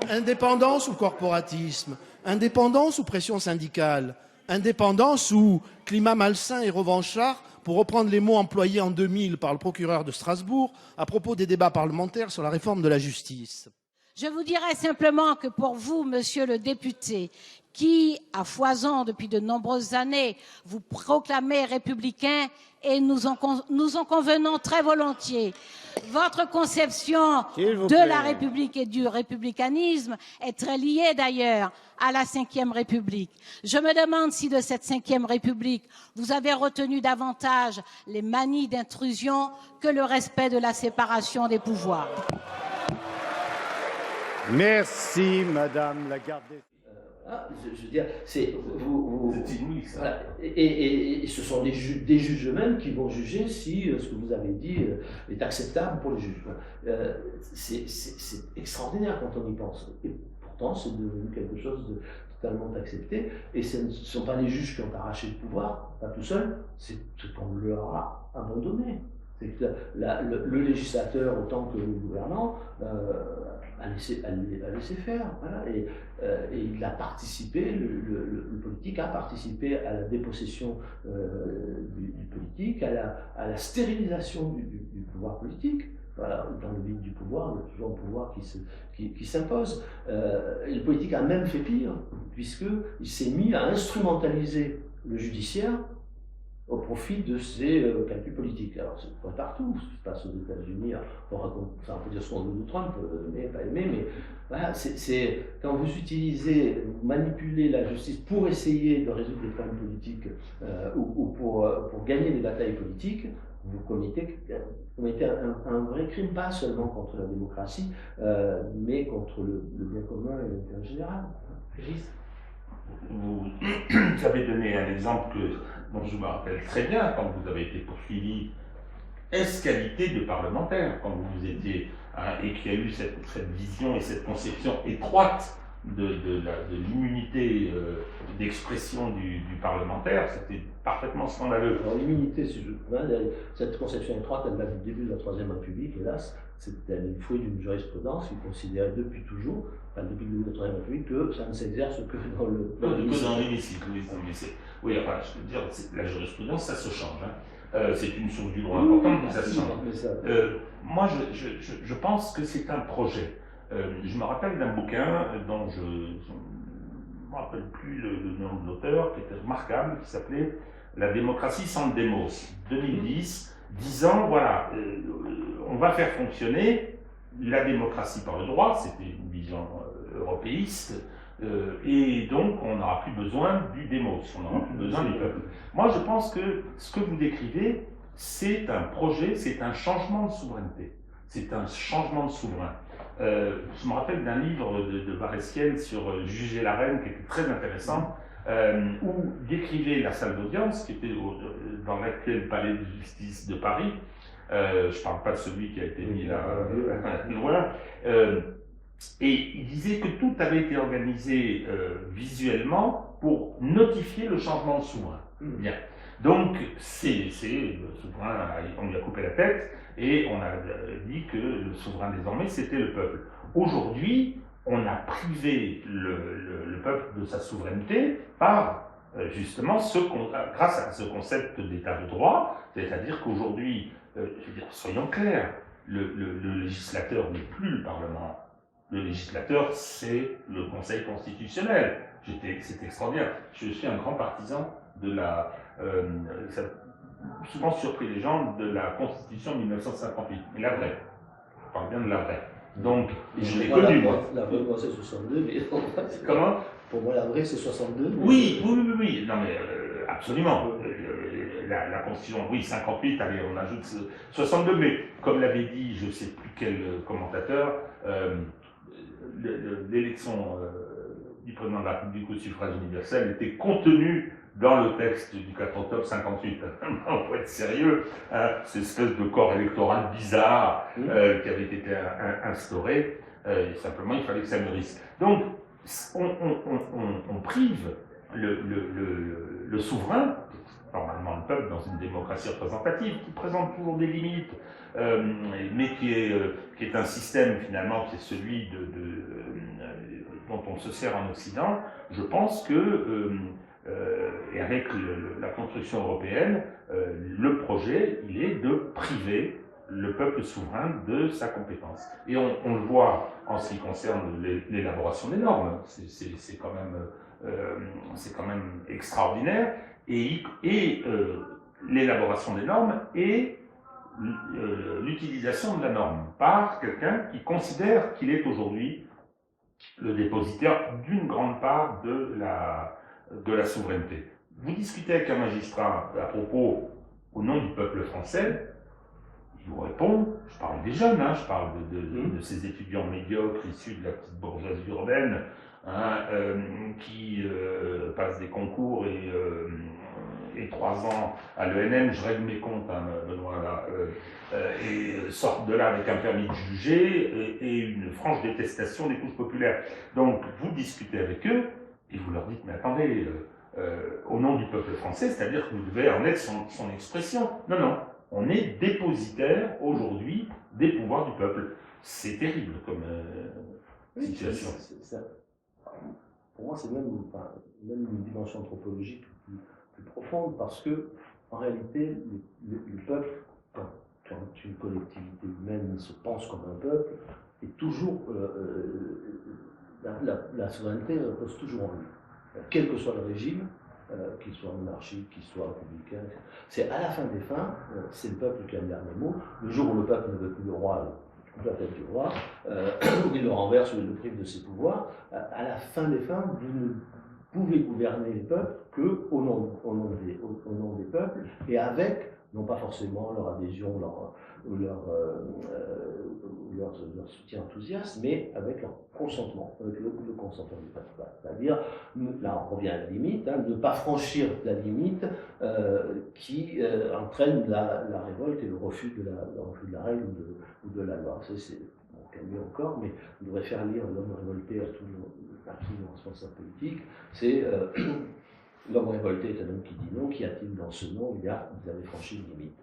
indépendance ou corporatisme, indépendance ou pression syndicale, indépendance ou climat malsain et revanchard, pour reprendre les mots employés en 2000 par le procureur de Strasbourg à propos des débats parlementaires sur la réforme de la justice. Je vous dirais simplement que pour vous, monsieur le député, qui, à foison depuis de nombreuses années, vous proclamez républicain et nous en convenons très volontiers. Votre conception de la République et du républicanisme est très liée d'ailleurs à la Ve République. Je me demande si de cette Ve République, vous avez retenu davantage les manies d'intrusion que le respect de la séparation des pouvoirs. Merci, madame la garde des je veux dire, c'est vous voilà. Et ce sont des juges eux-mêmes qui vont juger si ce que vous avez dit est acceptable pour les juges. C'est extraordinaire quand on y pense. Et pourtant, c'est devenu quelque chose de totalement accepté. Et ce ne sont pas les juges qui ont arraché le pouvoir, pas tout seuls, c'est qu'on leur a abandonné. C'est que le législateur, autant que le gouvernant, a laissé faire. Voilà, et il a participé, le politique a participé à la dépossession du politique, à la stérilisation du pouvoir politique. Voilà, dans le vide du pouvoir, il y a toujours un pouvoir qui s'impose. Et le politique a même fait pire, puisqu'il s'est mis à instrumentaliser le judiciaire au profit de ses calculs politiques. Alors, c'est pas partout, ce qui se passe aux États-Unis, on peut dire ce qu'on veut de Trump, mais pas aimé, mais voilà, c'est quand vous utilisez, vous manipulez la justice pour essayer de résoudre des problèmes politiques ou pour gagner des batailles politiques, vous commettez un vrai crime, pas seulement contre la démocratie, mais contre le bien commun et l'intérêt général. Régis ? Vous avez donné un exemple dont je me rappelle très bien quand vous avez été poursuivi qualité de parlementaire, quand vous étiez, et qu'il y a eu cette vision et cette conception étroite de l'immunité d'expression du parlementaire, c'était parfaitement scandaleux. Alors l'immunité, cette conception étroite, elle date du début de la Troisième République, hélas. C'était le fruit d'une jurisprudence qui considérait depuis toujours, depuis le début de la Troisième République, que ça ne s'exerce que dans l'hémicycle. Oui, enfin, je veux dire, la jurisprudence, ça se change. C'est une source du droit importante, mais ça se change. Moi, je pense que c'est un projet. Je me rappelle d'un bouquin dont je ne me rappelle plus le nom de l'auteur, qui était remarquable, qui s'appelait « La démocratie sans le démos », 2010, disant, voilà, on va faire fonctionner la démocratie par le droit, c'était une vision européiste, et donc on n'aura plus besoin du démos, on n'aura plus besoin du peuple. Moi je pense que ce que vous décrivez, c'est un projet, c'est un changement de souveraineté, c'est un changement de souverain. Je me rappelle d'un livre de Varesquiel sur Juger la reine qui était très intéressant, où décrivait la salle d'audience qui était dans l'actuel palais de justice de Paris. Je ne parle pas de celui qui a été mis là loin. Et il disait que tout avait été organisé visuellement pour notifier le changement de souverain. Bien. Donc, c'est le souverain, on lui a coupé la tête et on a dit que le souverain désormais c'était le peuple. Aujourd'hui, on a privé le peuple de sa souveraineté par justement grâce à ce concept d'état de droit, c'est-à-dire qu'aujourd'hui, soyons clairs, le législateur n'est plus le Parlement. Le législateur, c'est le Conseil constitutionnel. C'est extraordinaire. Je suis un grand partisan de ça a souvent surpris les gens, de la Constitution de 1958, mais la vraie. Je parle bien de la vraie. Donc, je l'ai connue, moi. La vraie, moi, c'est 62, mais... Comment ? Pour moi, la vraie, c'est 62. Mais... Oui. Non, mais absolument. La Constitution, oui, 58, allez, on ajoute 62, mais comme l'avait dit, je ne sais plus quel commentateur, l'élection du président de la République au suffrage universel était contenue dans le texte du 4 octobre 58. On faut être sérieux, cette espèce de corps électoral bizarre qui avait été instauré, simplement il fallait que ça mûrisse. Donc, on prive le souverain, normalement le peuple dans une démocratie représentative, qui présente toujours des limites, mais qui est un système finalement qui est celui dont on se sert en Occident. Je pense que, et avec la construction européenne, le projet, il est de priver le peuple souverain de sa compétence. Et on le voit en ce qui concerne l'élaboration des normes, c'est quand même extraordinaire, et l'élaboration des normes et l'utilisation de la norme par quelqu'un qui considère qu'il est aujourd'hui le dépositaire d'une grande part de la souveraineté. Vous discutez avec un magistrat à propos, au nom du peuple français, il vous répond, je parle des jeunes, je parle de ces étudiants médiocres issus de la petite bourgeoisie urbaine, qui passent des concours et 3 ans à l'ENM, je règle mes comptes, Benoît, là, et sortent de là avec un permis de juger et une franche détestation des couches populaires. Donc vous discutez avec eux et vous leur dites, mais attendez, au nom du peuple français, c'est-à-dire que vous devez en être son expression. Non, On est dépositaire aujourd'hui des pouvoirs du peuple. C'est terrible comme situation. Pour moi, c'est même une dimension anthropologique plus profonde, parce que en réalité, le peuple, quand une collectivité humaine se pense comme un peuple, est toujours la souveraineté repose toujours en lui, quel que soit le régime, qu'il soit monarchique, qu'il soit républicain. C'est à la fin des fins, c'est le peuple qui a le dernier mot. Le jour où le peuple ne veut plus le roi, la tête du roi, ou il le renverse ou il le prive de ses pouvoirs, à la fin des fins, vous ne pouvez gouverner les peuples qu'au nom des peuples, et avec, non pas forcément leur adhésion, leur soutien enthousiaste, mais avec leur consentement, avec le consentement du peuple. C'est-à-dire, là on revient à la limite, ne pas franchir la limite qui entraîne la révolte et le refus de la règle ou de la loi. C'est mieux encore, mais on devrait faire lire L'homme révolté à tous nos responsables politiques. C'est l'homme révolté est un homme qui dit non, qu'y a-t-il dans ce nom? Vous avez franchi une limite.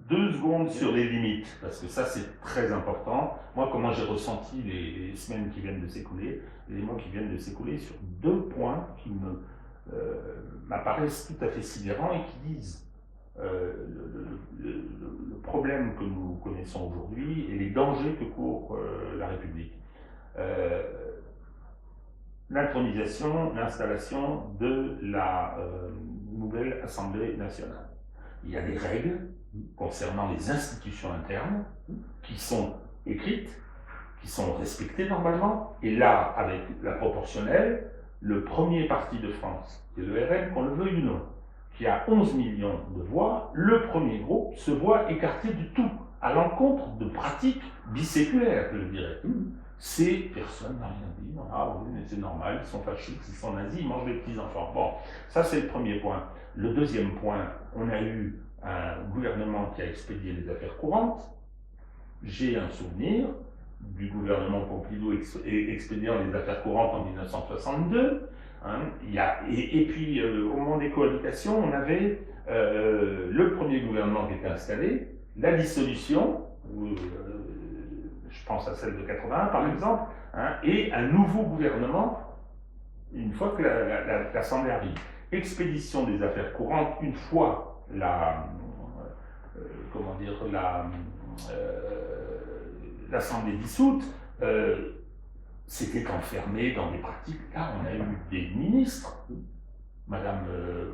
2 secondes sur les limites, parce que ça c'est très important. Moi, comment j'ai ressenti les semaines qui viennent de s'écouler, les mois qui viennent de s'écouler, sur 2 points qui m'apparaissent tout à fait sidérants et qui disent le problème que nous connaissons aujourd'hui et les dangers que court la République. L'intronisation, l'installation de la nouvelle Assemblée nationale. Il y a des règles concernant les institutions internes qui sont écrites, qui sont respectées normalement, et là, avec la proportionnelle, le premier parti de France, qui est le RN, qu'on le veuille ou non, qui a 11 millions de voix, le premier groupe se voit écarté du tout, à l'encontre de pratiques biséculaires, je dirais. Personne n'a rien dit, ah oui, mais c'est normal, ils sont fascistes, ils sont nazis, ils mangent les petits-enfants. Bon, ça c'est le premier point. Le deuxième point, on a eu un gouvernement qui a expédié les affaires courantes. J'ai un souvenir du gouvernement Pompidou expédiant les affaires courantes en 1962. Et puis, au moment des cohabitations, on avait le premier gouvernement qui était installé, la dissolution, je pense à celle de 81 par exemple, et un nouveau gouvernement une fois que l'Assemblée arrive. Expédition des affaires courantes, une fois l'Assemblée dissoute, c'était enfermé dans des pratiques. Là, on a eu des ministres, Madame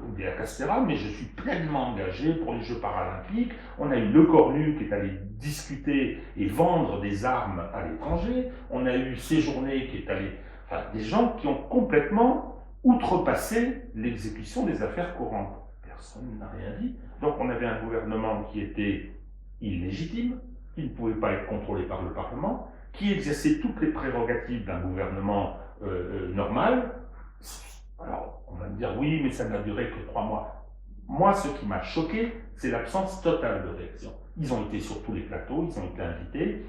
Oudéa Castéra, mais je suis pleinement engagé pour les Jeux paralympiques. On a eu Le Cornu qui est allé discuter et vendre des armes à l'étranger. On a eu Séjourné qui est allé... Enfin, des gens qui ont complètement outrepassé l'exécution des affaires courantes. Personne n'a rien dit. Donc on avait un gouvernement qui était illégitime, qui ne pouvait pas être contrôlé par le Parlement, qui exerçait toutes les prérogatives d'un gouvernement normal. Alors, on va me dire, oui, mais ça n'a duré que 3 mois. Moi, ce qui m'a choqué, c'est l'absence totale de réaction. Ils ont été sur tous les plateaux, ils ont été invités.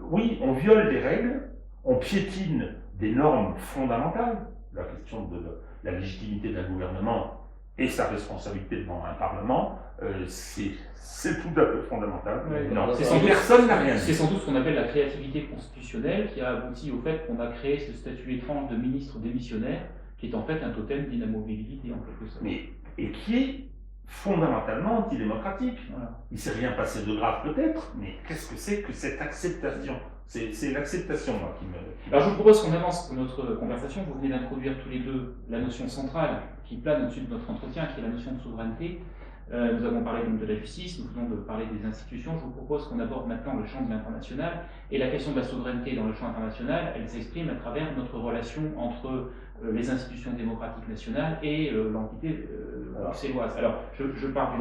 Oui, on viole des règles, on piétine des normes fondamentales. La question de la légitimité d'un gouvernement et sa responsabilité devant un Parlement, c'est tout à fait fondamental. Ouais, non, personne n'a rien dit. C'est sans doute ce qu'on appelle la créativité constitutionnelle qui a abouti au fait qu'on a créé ce statut étrange de ministre démissionnaire, qui est en fait un totem d'inamovibilité en quelque sorte. Et qui est fondamentalement antidémocratique. Voilà. Il ne s'est rien passé de grave peut-être, mais qu'est-ce que c'est que cette acceptation? C'est l'acceptation, moi, qui me... Alors je vous propose qu'on avance pour notre conversation. Vous venez d'introduire tous les deux la notion centrale qui plane au-dessus de notre entretien, qui est la notion de souveraineté. Nous avons parlé donc de la justice, nous venons de parler des institutions. Je vous propose qu'on aborde maintenant le champ de l'international. Et la question de la souveraineté dans le champ international, elle s'exprime à travers notre relation entre les institutions démocratiques nationales et l'entité bruxelloise. Alors, je pars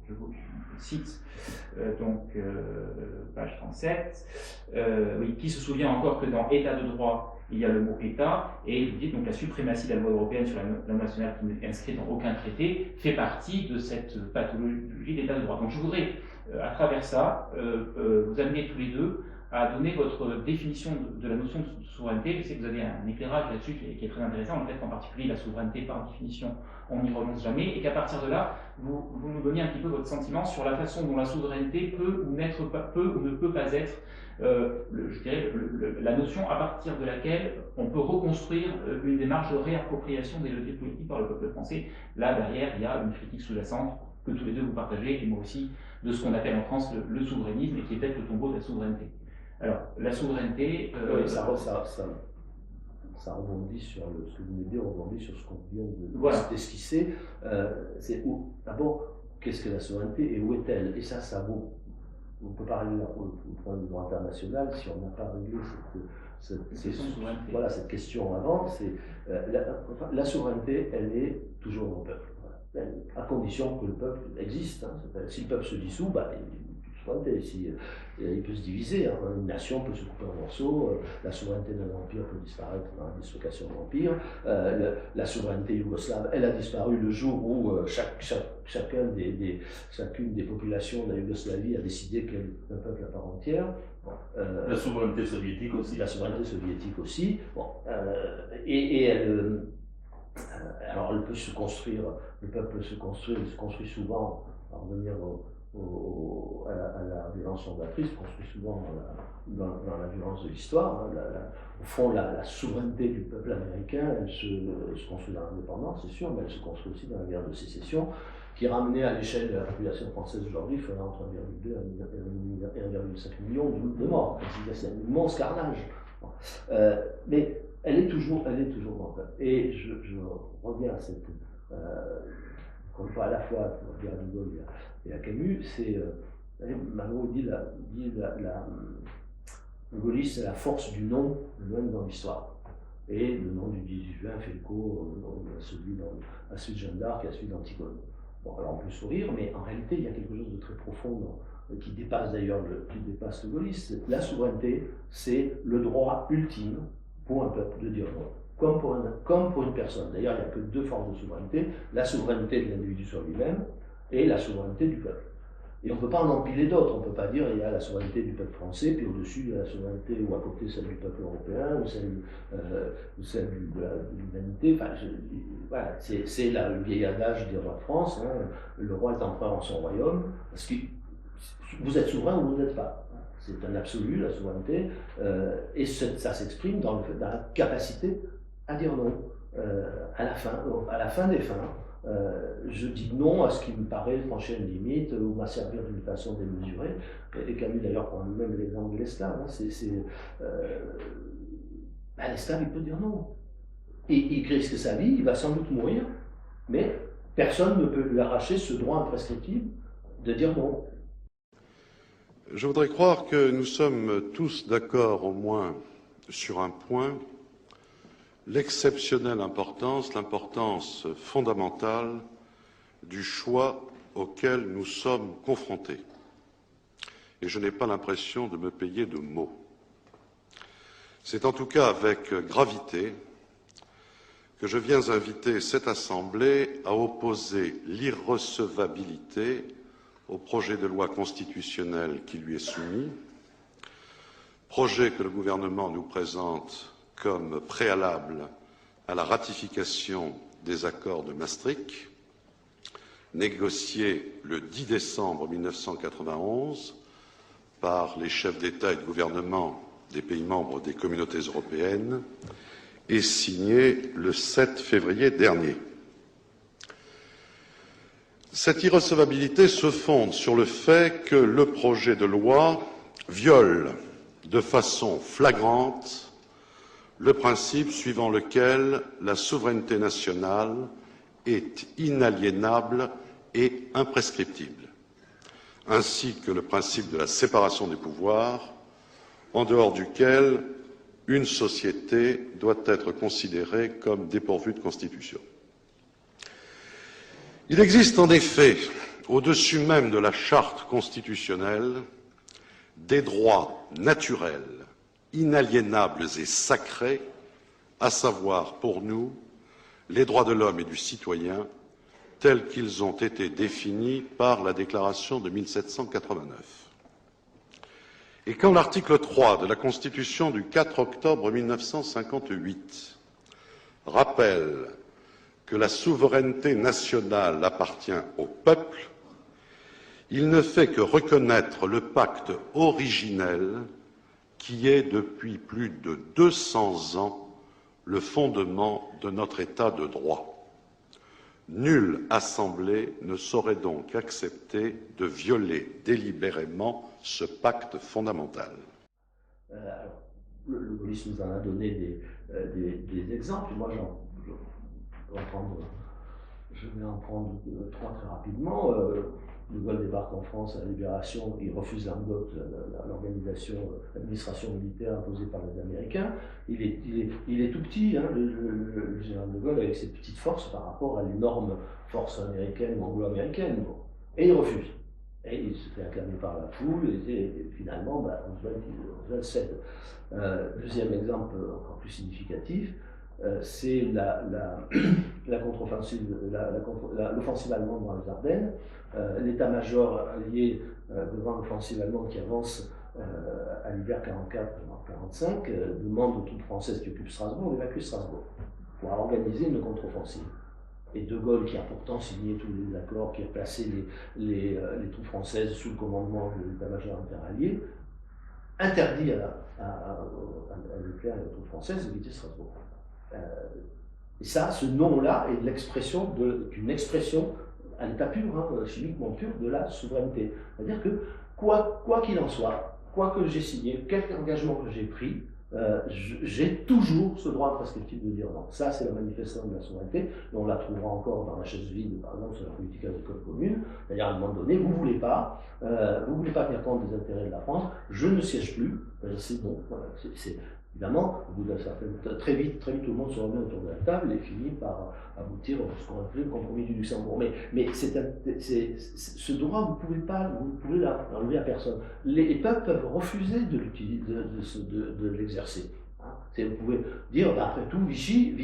je vous cite page 37, oui, qui se souvient encore que dans État de droit, il y a le mot État, et vous dites donc la suprématie de la loi européenne sur la loi nationale qui n'est inscrite dans aucun traité fait partie de cette pathologie d'État de droit. Donc je voudrais, à travers ça, vous amener tous les deux à donner votre définition de la notion de souveraineté. Je sais que vous avez un éclairage là-dessus qui est très intéressant, le fait qu'en particulier la souveraineté, par définition, on n'y renonce jamais, et qu'à partir de là, vous nous donniez un petit peu votre sentiment sur la façon dont la souveraineté peut ou ne peut pas être, je dirais, la notion à partir de laquelle on peut reconstruire une démarche de réappropriation des leviers politiques par le peuple français. Là, derrière, il y a une critique sous-jacente que tous les deux vous partagez, et moi aussi, de ce qu'on appelle en France le souverainisme, et qui est peut-être le tombeau de la souveraineté. Alors, la souveraineté... oui, ça rebondit sur ce que vous venez de dire, rebondit sur ce qu'on vient d'esquisser. D'abord, qu'est-ce que la souveraineté et où est-elle? Et ça vaut. On ne peut pas régler au point de vue international si on n'a pas réglé cette question avant. La souveraineté, elle est toujours dans le peuple. À condition que le peuple existe. Hein. Si le peuple se dissout, il peut se diviser. Hein. Une nation peut se couper en morceaux. La souveraineté d'un empire peut disparaître dans la dislocation de l'empire. La souveraineté yougoslave, elle a disparu le jour où chacune des populations de la Yougoslavie a décidé qu'elle est un peuple à part entière. La souveraineté soviétique aussi. La souveraineté soviétique aussi. Alors elle peut se construire, le peuple se construit souvent, à revenir à la violence fondatrice, se construit souvent dans la violence de l'histoire. Hein. Au fond, la souveraineté du peuple américain, elle se construit dans l'indépendance, c'est sûr, mais elle se construit aussi dans la guerre de sécession, qui ramenée à l'échelle de la population française aujourd'hui ferait entre 1,2 et 1,5 million de morts. C'est un immense carnage. Mais elle est toujours dans le peuple. Et je reviens à cette, encore une fois, à la fois à De Gaulle et à Camus, c'est, Malraux dit le gaullisme, c'est la force du nom, même dans l'histoire. Et le nom du 18 juin fait écho à celui de Jeanne d'Arc et à celui d'Antigone. Bon, alors on peut sourire, mais en réalité, il y a quelque chose de très profond qui dépasse d'ailleurs le gaullisme. La souveraineté, c'est le droit ultime pour un peuple de dire non, comme pour une personne. D'ailleurs, il n'y a que deux formes de souveraineté, la souveraineté de l'individu sur lui-même et la souveraineté du peuple. Et on ne peut pas en empiler d'autres, on ne peut pas dire il y a la souveraineté du peuple français, puis au-dessus il y a la souveraineté, ou à côté celle du peuple européen, ou celle de l'humanité. Enfin, voilà, c'est le vieil adage des rois de France, hein, le roi est empereur en son royaume, parce que vous êtes souverain ou vous n'êtes pas. C'est un absolu, la souveraineté, et ça s'exprime dans la capacité à dire non. À la fin des fins, je dis non à ce qui me paraît franchir une limite ou m'asservir d'une façon démesurée. Et Camus d'ailleurs prend même l'exemple de l'esclave. Hein, l'esclave, il peut dire non. Et il risque sa vie, il va sans doute mourir, mais personne ne peut lui arracher ce droit imprescriptible de dire non. Je voudrais croire que nous sommes tous d'accord au moins sur un point, l'exceptionnelle importance, l'importance fondamentale du choix auquel nous sommes confrontés. Et je n'ai pas l'impression de me payer de mots. C'est en tout cas avec gravité que je viens inviter cette Assemblée à opposer l'irrecevabilité au projet de loi constitutionnelle qui lui est soumis, projet que le gouvernement nous présente comme préalable à la ratification des accords de Maastricht, négociés le 10 décembre 1991 par les chefs d'État et de gouvernement des pays membres des communautés européennes et signé le 7 février dernier. Cette irrecevabilité se fonde sur le fait que le projet de loi viole de façon flagrante le principe suivant lequel la souveraineté nationale est inaliénable et imprescriptible, ainsi que le principe de la séparation des pouvoirs, en dehors duquel une société doit être considérée comme dépourvue de constitution. Il existe en effet, au-dessus même de la charte constitutionnelle, des droits naturels, inaliénables et sacrés, à savoir pour nous les droits de l'homme et du citoyen tels qu'ils ont été définis par la Déclaration de 1789. Et quand l'article 3 de la Constitution du 4 octobre 1958 rappelle que la souveraineté nationale appartient au peuple, il ne fait que reconnaître le pacte originel qui est depuis plus de 200 ans le fondement de notre État de droit. Nulle assemblée ne saurait donc accepter de violer délibérément ce pacte fondamental. Le gaullisme nous en a donné des exemples. Moi, je vais en prendre trois très rapidement. De Gaulle débarque en France à la Libération, il refuse l'administration militaire imposée par les Américains. Il est tout petit, hein, le général de Gaulle, avec ses petites forces par rapport à l'énorme force américaine ou anglo-américaine. Bon. Et il refuse. Et il se fait acclamer par la foule, et finalement, Roosevelt cède. Deuxième exemple encore plus significatif, c'est l'offensive allemande dans les Ardennes. L'état-major allié devant l'offensive allemande qui avance à l'hiver 44-45 demande aux troupes françaises qui occupent Strasbourg d'évacuer Strasbourg pour organiser une contre-offensive. Et De Gaulle, qui a pourtant signé tous les accords, qui a placé les troupes françaises sous le commandement de l'état-major interallié, interdit à Leclerc et aux troupes françaises de quitter Strasbourg. Et ça, ce nom-là est d'une expression à l'état pur, chimiquement pur, de la souveraineté. C'est-à-dire que, quoi qu'il en soit, quoi que j'ai signé, quel engagement que j'ai pris, j'ai toujours ce droit prescriptif de dire non. Ça, c'est la manifestation de la souveraineté, et on la trouvera encore dans la chaise vide, par exemple, sur la politique agricole commune. C'est-à-dire, à un moment donné, vous ne voulez pas tenir compte des intérêts de la France, je ne siège plus, c'est bon. Voilà, évidemment, au bout d'un certain temps, très vite, tout le monde se remet autour de la table et finit par aboutir à ce qu'on appelle le compromis du Luxembourg. Mais ce droit, vous pouvez l'enlever à personne. Les peuples peuvent refuser de l'exercer. Vous pouvez dire, après tout, Vichy,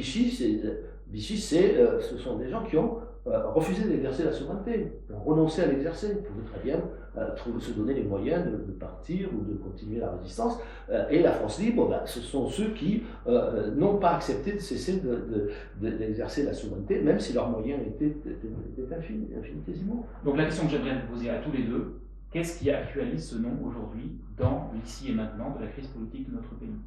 ce sont des gens qui ont refusé d'exercer la souveraineté, renoncer à l'exercer. Vous pouvez très bien se donner les moyens de partir ou de continuer la résistance. Et la France libre, ce sont ceux qui n'ont pas accepté de cesser d'exercer la souveraineté, même si leurs moyens étaient infinitésimaux. Donc la question que j'aimerais vous poser à tous les deux, qu'est-ce qui actualise ce nom aujourd'hui dans l'ici et maintenant de la crise politique de notre pays?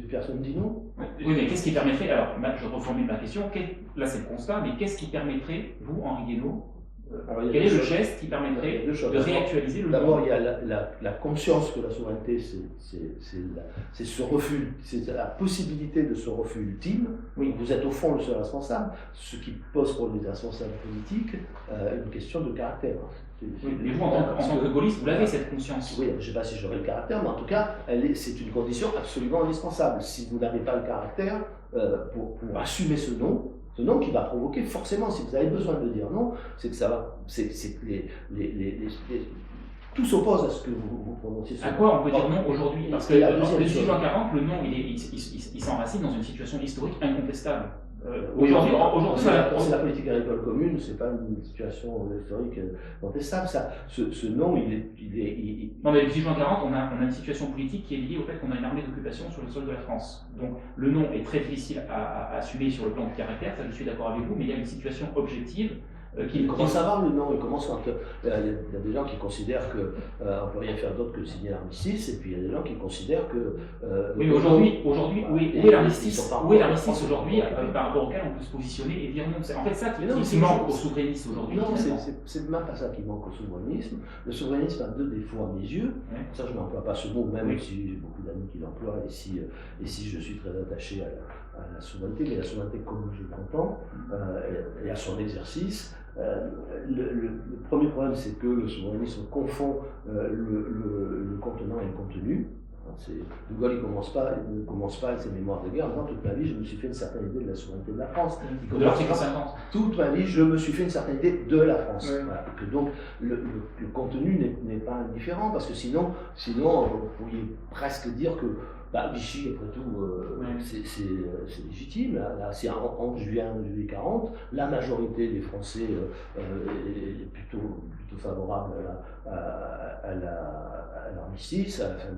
Personne ne dit non. Oui, mais qu'est-ce qui permettrait, alors je reformule ma question, là c'est le constat, mais qu'est-ce qui permettrait, vous, Henri Guénaud, quel est le geste qui permettrait de réactualiser le nom? D'abord, il y a la conscience que la souveraineté, c'est ce refus, c'est la possibilité de ce refus ultime. Oui. Vous êtes au fond le seul responsable, ce qui pose pour les responsables politiques une question de caractère. Mais vous, en tant que gaulliste, vous l'avez cette conscience? Oui, je ne sais pas si j'aurai le caractère, mais en tout cas, c'est une condition absolument indispensable. Si vous n'avez pas le caractère pour assumer ce nom qui va provoquer forcément, si vous avez besoin de dire non, c'est que ça va, tout s'oppose à ce que vous prononciez. À quoi on peut dire non aujourd'hui? Parce que depuis juin 40, le non, il s'enracine dans une situation historique incontestable. Aujourd'hui, c'est la politique agricole commune, c'est pas une situation historique contestable. Ce nom, il est. Non, mais depuis juin 40, on a une situation politique qui est liée au fait qu'on a une armée d'occupation sur le sol de la France. Donc le nom est très difficile à assumer sur le plan du caractère, ça je suis d'accord avec vous, mais il y a une situation objective. Il commence à avoir le nom, il commence quand il y a des gens qui considèrent qu'on ne peut rien faire d'autre que de signer l'armistice, et puis il y a des gens qui considèrent que... oui, mais aujourd'hui, où est l'armistice aujourd'hui par rapport auquel on peut se positionner et dire non? C'est en fait ça qui manque au souverainisme aujourd'hui. Non, c'est même pas ça qui manque au souverainisme. Le souverainisme a deux défauts à mes yeux. Ouais. Ça, je n'emploie pas ce mot, même si j'ai beaucoup d'amis qui l'emploient, et si je suis très attaché à la souveraineté, mais la souveraineté comme je l'entends, et à son exercice. Le premier problème, c'est que le souverainisme confond le contenant et le contenu. De Gaulle, il ne commence pas ses mémoires de guerre en disant toute ma vie, je me suis fait une certaine idée de la souveraineté de la France. De l'article 50. Toute ma vie, je me suis fait une certaine idée de la France. Ouais. Voilà. Que donc, le contenu n'est pas indifférent, parce que sinon, vous pourriez presque dire que Vichy, après tout, c'est légitime. Là c'est en juillet 40, la majorité des Français est plutôt favorable à l'armistice, à la fin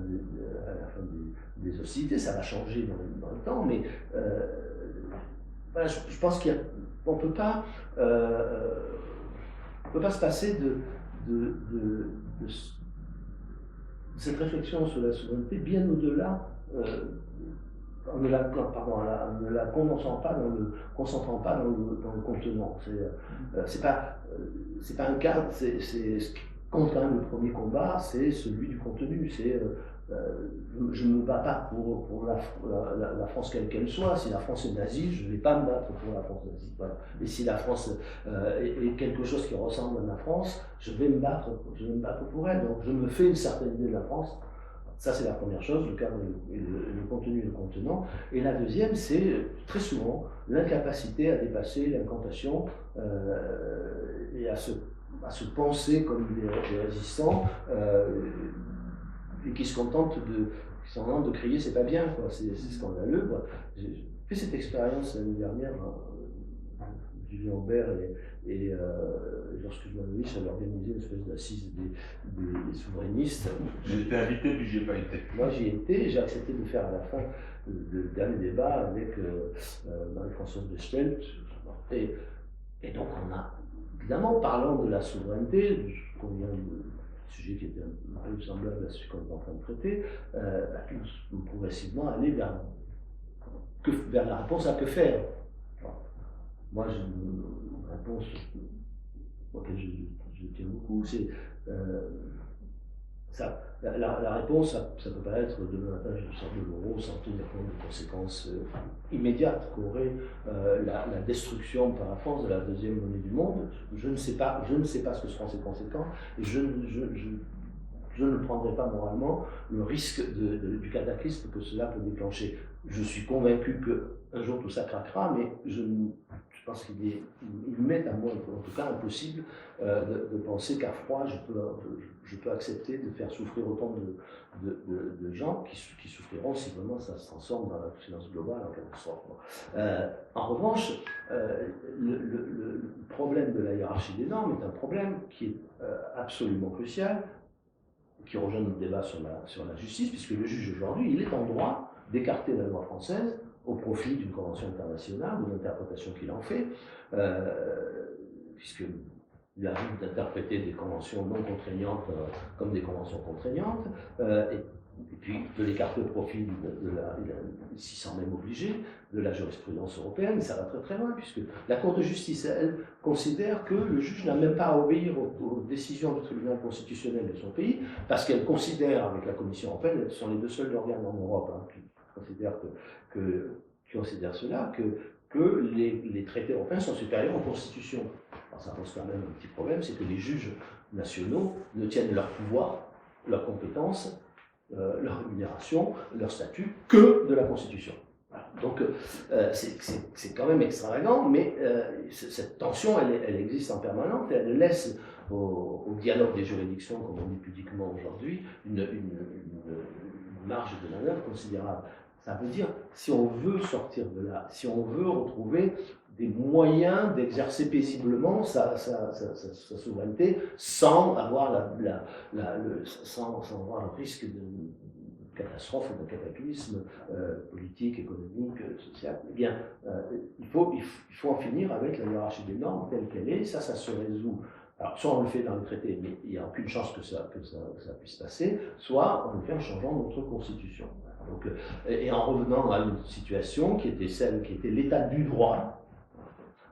des hostilités. Ça va changer dans le temps, mais je pense qu'on ne peut pas se passer de cette réflexion sur la souveraineté bien au-delà, en ne la concentrant pas dans le contenant. C'est pas un cadre, ce qui compte quand même le premier combat, c'est celui du contenu. Je ne me bats pas pour la France quelle qu'elle soit. Si la France est nazie, je ne vais pas me battre pour la France nazie. Voilà. Et si la France est quelque chose qui ressemble à la France, je vais me battre pour elle. Donc je me fais une certaine idée de la France. Ça, c'est la première chose, le cadre et le contenu et le contenant. Et la deuxième, c'est très souvent l'incapacité à dépasser l'incantation et à se penser comme des résistants et qui se contentent de crier « c'est pas bien », c'est scandaleux. J'ai fait cette expérience l'année dernière, Julien Aubert et lorsque je m'avais dit, j'avais organisé une espèce d'assise des souverainistes. J'ai été invité, puis j'y ai pas été. Moi j'y ai été, j'ai accepté de faire à la fin le dernier débat avec Marie-Françoise Bechtel. Et donc on a, évidemment, parlant de la souveraineté, sujet qui était un peu semblable à celui qu'on est en train de traiter, nous progressivement aller vers la réponse à que faire. Moi, j'ai une réponse auquel je tiens beaucoup, c'est la réponse, ça peut pas être demain matin je sors de l'euro sans tenir compte des conséquences immédiates qu'aurait la destruction par la France de la deuxième monnaie du monde. Je ne sais pas ce que seront ces conséquences, et je ne prendrai pas moralement le risque du cataclysme que cela peut déclencher. Je suis convaincu qu'un jour tout ça craquera, mais je pense qu'il m'est à moi, en tout cas impossible, de penser qu'à froid je peux accepter de faire souffrir autant de gens qui souffriront si vraiment ça se transforme dans la finance globale en catastrophe. En revanche, le problème de la hiérarchie des normes est un problème qui est absolument crucial, qui rejoint notre débat sur la justice, puisque le juge aujourd'hui, il est en droit d'écarter la loi française au profit d'une convention internationale ou d'interprétation qu'il en fait, puisqu'il arrive d'interpréter des conventions non contraignantes comme des conventions contraignantes, et puis de l'écarter au profit s'y sent même obligé, de la jurisprudence européenne. Ça va très très loin, puisque la Cour de justice, elle, considère que le juge n'a même pas à obéir aux décisions du tribunal constitutionnel de son pays, parce qu'elle considère, avec la Commission européenne, ce sont les deux seuls organes en Europe qui considèrent cela, que les traités européens sont supérieurs aux constitutions. Alors ça pose quand même un petit problème, c'est que les juges nationaux ne tiennent leur pouvoir, leurs compétences, leur rémunération, leur statut, que de la Constitution. Voilà. Donc c'est quand même extravagant, mais cette tension, elle existe en permanence, et elle laisse au dialogue des juridictions, comme on dit pudiquement aujourd'hui, une marge de manœuvre considérable. Ça veut dire, si on veut sortir de là, si on veut retrouver des moyens d'exercer paisiblement sa souveraineté sans avoir sans avoir le risque de catastrophe ou de cataclysme politique, économique, social, eh bien, il faut en finir avec la hiérarchie des normes telle qu'elle est. Ça se résout. Alors, soit on le fait dans le traité, mais il n'y a aucune chance que ça puisse passer, soit on le fait en changeant notre constitution. Donc, et en revenant à une situation qui était l'état du droit,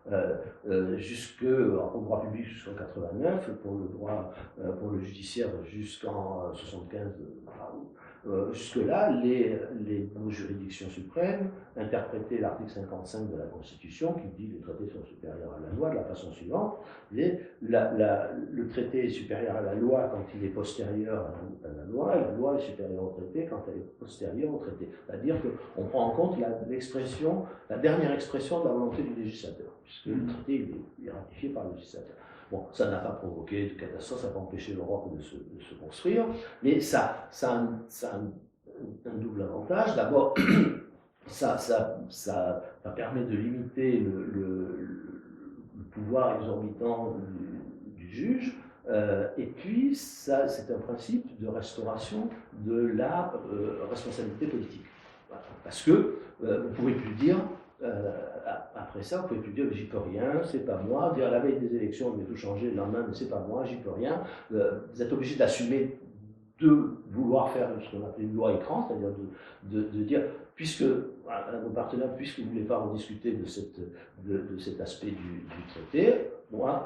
au droit public jusqu'en 89, pour le judiciaire jusqu'en 75. Jusque-là, nos juridictions suprêmes interprétaient l'article 55 de la Constitution qui dit que les traités sont supérieurs à la loi de la façon suivante. Le traité est supérieur à la loi quand il est postérieur à la loi, et la loi est supérieure au traité quand elle est postérieure au traité. C'est-à-dire qu'on prend en compte la dernière expression de la volonté du législateur, puisque le traité est ratifié par le législateur. Bon, ça n'a pas provoqué de catastrophe, ça n'a pas empêché l'Europe de se construire, mais ça a un double avantage. D'abord, ça permet de limiter le pouvoir exorbitant du juge. Et puis, ça, c'est un principe de restauration de la responsabilité politique. Voilà. Parce que vous ne pourrez plus dire, après ça, vous ne pouvez plus dire j'y peux rien, c'est pas moi. Dire à la veille des élections, je vais tout changer, le lendemain, mais c'est pas moi, j'y peux rien. Vous êtes obligé d'assumer de vouloir faire ce qu'on appelle une loi écran, c'est-à-dire de dire, puisque à nos partenaires, puisque vous ne voulez pas rediscuter de cet aspect du traité, moi,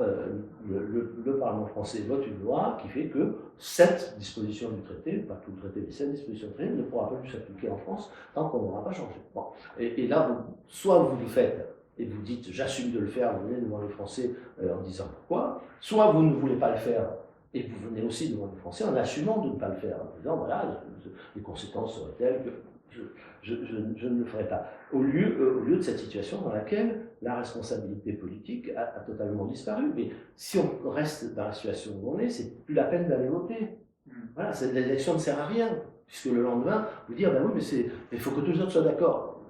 le Parlement français vote une loi qui fait que cette disposition du traité, pas tout le traité, mais cette disposition du traité ne pourra pas plus s'appliquer en France tant qu'on n'aura pas changé. Bon. Et là, soit vous le faites et vous dites j'assume de le faire, vous venez devant les Français en disant pourquoi, soit vous ne voulez pas le faire et vous venez aussi devant les Français en assumant de ne pas le faire, en disant voilà, les conséquences seraient telles que je ne le ferai pas. Au lieu de cette situation dans laquelle la responsabilité politique a totalement disparu. Mais si on reste dans la situation où on est, c'est plus la peine d'aller voter. Voilà, l'élection ne sert à rien, puisque le lendemain, vous dire ben oui, mais il faut que tous les autres soient d'accord.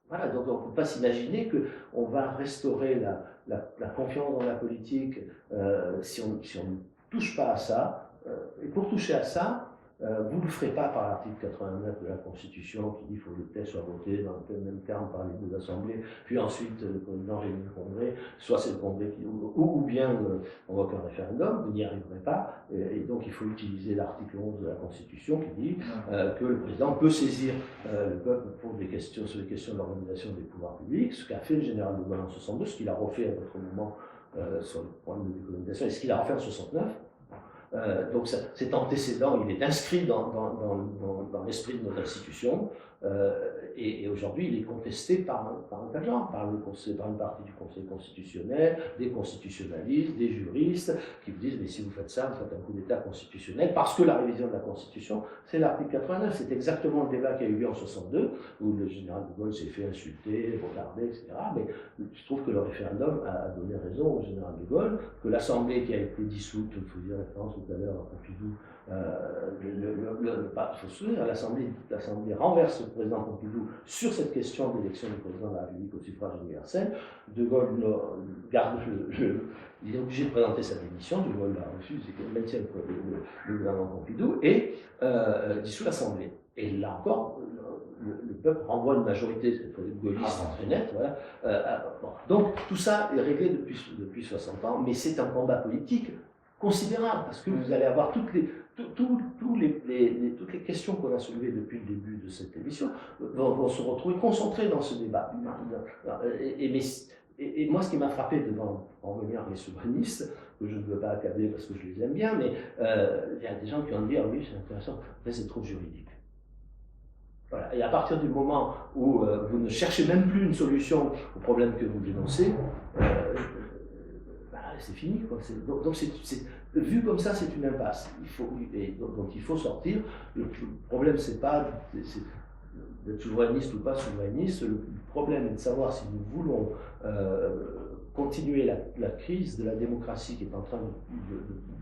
Voilà, donc on ne peut pas s'imaginer qu'on va restaurer la confiance dans la politique si on ne touche pas à ça. Et pour toucher à ça, vous ne le ferez pas par l'article 89 de la Constitution qui dit qu'il faut que le texte soit voté dans le même terme par les deux assemblées, puis ensuite le président réunit le Congrès, soit c'est le Congrès qui ou bien on voit qu'un référendum, vous n'y arriverez pas, et donc il faut utiliser l'article 11 de la Constitution qui dit que le président peut saisir le peuple pour des questions, sur les questions de l'organisation des pouvoirs publics, ce qu'a fait le général de Gaulle en 62, ce qu'il a refait à notre moment sur le problème de décolonisation, et ce qu'il a refait en 69. Donc cet antécédent, il est inscrit dans l'esprit de notre institution et aujourd'hui il est contesté par un tas de gens, par une partie du Conseil constitutionnel, des constitutionnalistes, des juristes qui vous disent mais si vous faites ça, vous faites un coup d'État constitutionnel parce que la révision de la Constitution, c'est l'article 89, c'est exactement le débat qui a eu lieu en 62 où le général de Gaulle s'est fait insulter, regarder, etc. Mais je trouve que le référendum a donné raison au général de Gaulle, que l'Assemblée qui a été dissoute, je faisais référence tout à l'heure à Pompidou, l'Assemblée renverse le président Pompidou sur cette question de l'élection du président de la République au suffrage universel. De Gaulle il est obligé de présenter sa démission, De Gaulle la refuse et maintient le gouvernement Pompidou et dissout l'Assemblée. Et là encore, le peuple renvoie une majorité gaulliste très nette. Voilà. Bon. Donc tout ça est réglé depuis 60 ans, mais c'est un combat politique considérable, parce que vous allez avoir toutes les questions qu'on a soulevées depuis le début de cette émission vont se retrouver concentrées dans ce débat. Et moi, ce qui m'a frappé devant, en revenir les souverainistes, que je ne veux pas accabler parce que je les aime bien, mais il y a des gens qui vont dire oui, c'est intéressant, mais c'est trop juridique. Voilà. Et à partir du moment où vous ne cherchez même plus une solution au problème que vous dénoncez, c'est fini, quoi. Donc vu comme ça, c'est une impasse. Donc il faut sortir. Le problème, c'est pas d'être souverainiste ou pas souverainiste. Le problème est de savoir si nous voulons continuer la crise de la démocratie qui est en train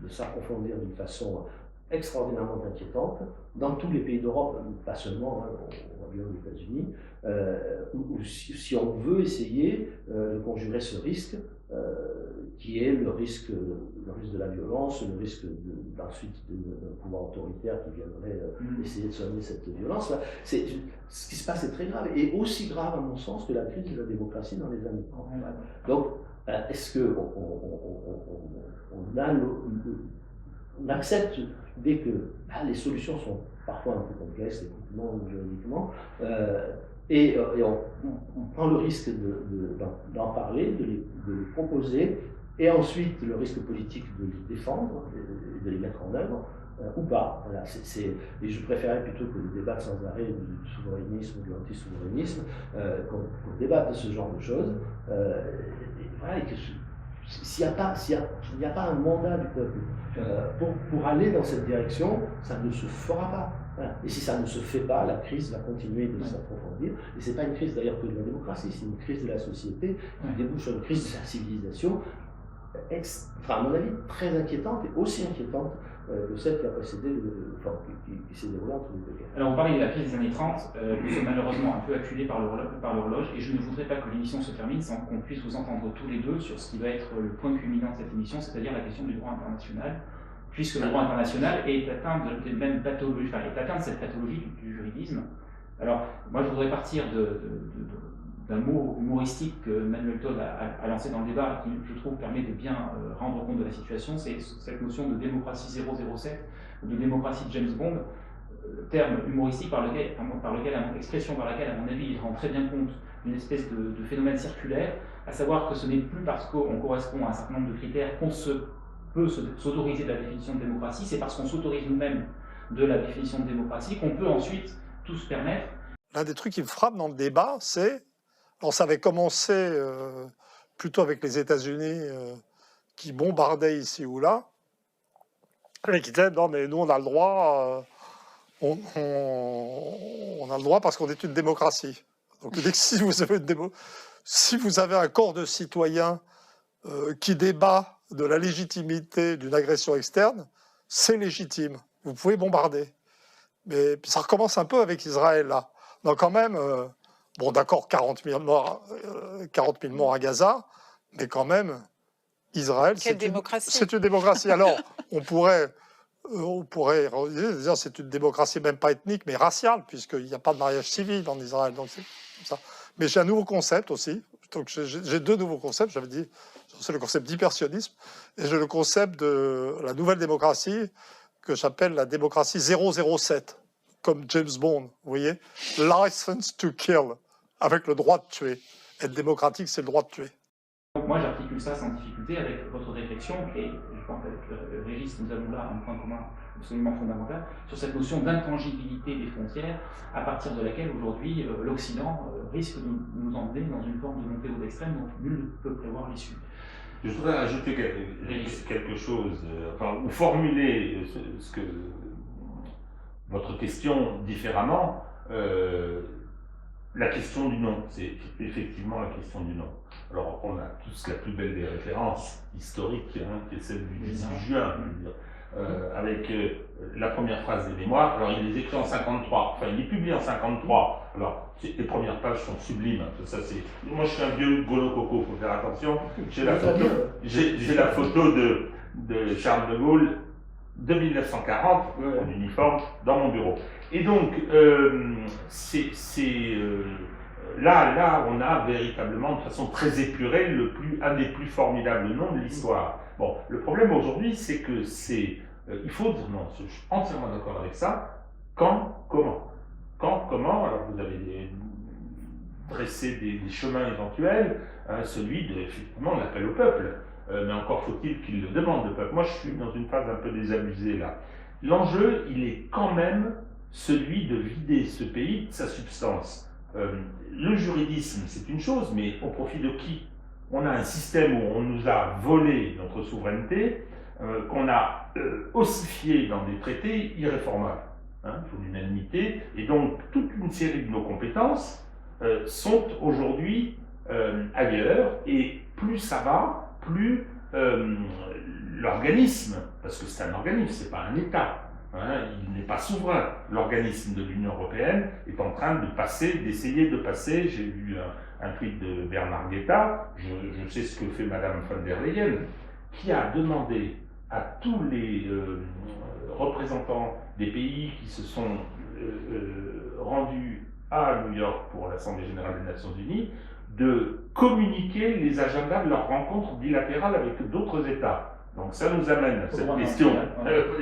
de s'approfondir d'une façon extraordinairement inquiétante dans tous les pays d'Europe, pas seulement, on voit bien aux États-Unis, ou si on veut essayer de conjurer ce risque qui est le risque de la violence, le risque ensuite d'un pouvoir autoritaire qui viendrait essayer de soigner cette violence. Ce qui se passe est très grave, et aussi grave à mon sens que la crise de la démocratie dans les années 30. Donc, est-ce qu'on accepte l'idée que les solutions sont parfois un peu complexes, techniquement ou juridiquement, et on prend le risque d'en parler, de les proposer, et ensuite le risque politique de les défendre, de les mettre en œuvre, ou pas. Voilà, et je préférais plutôt que de débattre sans arrêt du souverainisme ou de l'anti-souverainisme, qu'on débatte de ce genre de choses, et que s'il n'y a pas un mandat du peuple pour aller dans cette direction, ça ne se fera pas. Voilà. Et si ça ne se fait pas, la crise va continuer de s'approfondir. Et ce n'est pas une crise d'ailleurs que de la démocratie, c'est une crise de la société qui débouche sur une crise de la civilisation à mon avis, très inquiétante, et aussi inquiétante que celle qui a précédé, qui s'est déroulée entre les deux guerres. Alors on parlait de la crise des années 30, nous sommes malheureusement un peu acculés par l'horloge, et je ne voudrais pas que l'émission se termine sans qu'on puisse vous entendre tous les deux sur ce qui va être le point culminant de cette émission, c'est-à-dire la question du droit international, puisque le droit international est atteint de même pathologie, est atteint de cette pathologie du juridisme. Alors moi je voudrais partir d'un mot humoristique que Manuel Todd a lancé dans le débat et qui, je trouve, permet de bien rendre compte de la situation, c'est cette notion de démocratie 007, ou de démocratie de James Bond, terme humoristique expression par laquelle, à mon avis, il rend très bien compte d'une espèce de phénomène circulaire, à savoir que ce n'est plus parce qu'on correspond à un certain nombre de critères qu'on peut s'autoriser de la définition de démocratie, c'est parce qu'on s'autorise nous-mêmes de la définition de démocratie qu'on peut ensuite tout se permettre. L'un des trucs qui me frappe dans le débat, c'est... Alors ça avait commencé plutôt avec les États-Unis qui bombardaient ici ou là, et qui disaient non mais nous on a le droit, on a le droit parce qu'on est une démocratie. Donc dès que si vous avez un corps de citoyens qui débat de la légitimité d'une agression externe, c'est légitime. Vous pouvez bombarder. Mais ça recommence un peu avec Israël là. Donc quand même. Bon, d'accord, 40 000 morts à Gaza, mais quand même, Israël, c'est une démocratie. Alors, on pourrait dire c'est une démocratie même pas ethnique, mais raciale, puisqu'il n'y a pas de mariage civil en Israël. Donc c'est comme ça. Mais j'ai un nouveau concept aussi. Donc j'ai deux nouveaux concepts. J'avais dit, c'est le concept d'hypersionisme et j'ai le concept de la nouvelle démocratie que j'appelle la démocratie 007, comme James Bond, vous voyez, license to kill. Avec le droit de tuer. Être démocratique, c'est le droit de tuer. Donc moi, j'articule ça sans difficulté avec votre réflexion, et je pense qu'avec Régis, nous avons là un point commun absolument fondamental, sur cette notion d'intangibilité des frontières, à partir de laquelle, aujourd'hui, l'Occident risque de nous emmener dans une forme de montée aux extrêmes dont nul ne peut prévoir l'issue. Je voudrais ajouter quelque chose, ou formuler votre question différemment. La question du nom, c'est effectivement la question du nom. Alors, on a tous la plus belle des références historiques, qui est celle du 18 juin, avec la première phrase des mémoires. Alors, il les écrit en 53, enfin, il les publie en 53. Alors, les premières pages sont sublimes. Ça, moi, je suis un vieux golo coco, il faut faire attention. J'ai la photo de Charles de Gaulle de 1940, en uniforme, dans mon bureau. Et donc, là, on a véritablement, de façon très épurée, un des plus formidables noms de l'histoire. Bon, le problème aujourd'hui, c'est que il faut dire non, je suis entièrement d'accord avec ça. Quand, comment? Quand, comment? Alors, vous avez dressé des chemins éventuels, celui de, effectivement, l'appel au peuple. Mais encore faut-il qu'il le demande, le peuple. Moi, je suis dans une phase un peu désabusée, là. L'enjeu, il est quand même celui de vider ce pays de sa substance. Le juridisme, c'est une chose, mais au profit de qui? On a un système où on nous a volé notre souveraineté, qu'on a ossifié dans des traités irréformables. Il faut l'unanimité, et donc toute une série de nos compétences sont aujourd'hui ailleurs, et plus ça va, plus l'organisme, parce que c'est un organisme, c'est pas un État, il n'est pas souverain. L'organisme de l'Union européenne est en train d'essayer de passer. J'ai vu un tweet de Bernard Guetta, je sais ce que fait Madame von der Leyen, qui a demandé à tous les représentants des pays qui se sont rendus à New York pour l'Assemblée générale des Nations Unies de communiquer les agendas de leurs rencontres bilatérales avec d'autres États. Donc ça nous amène à cette question,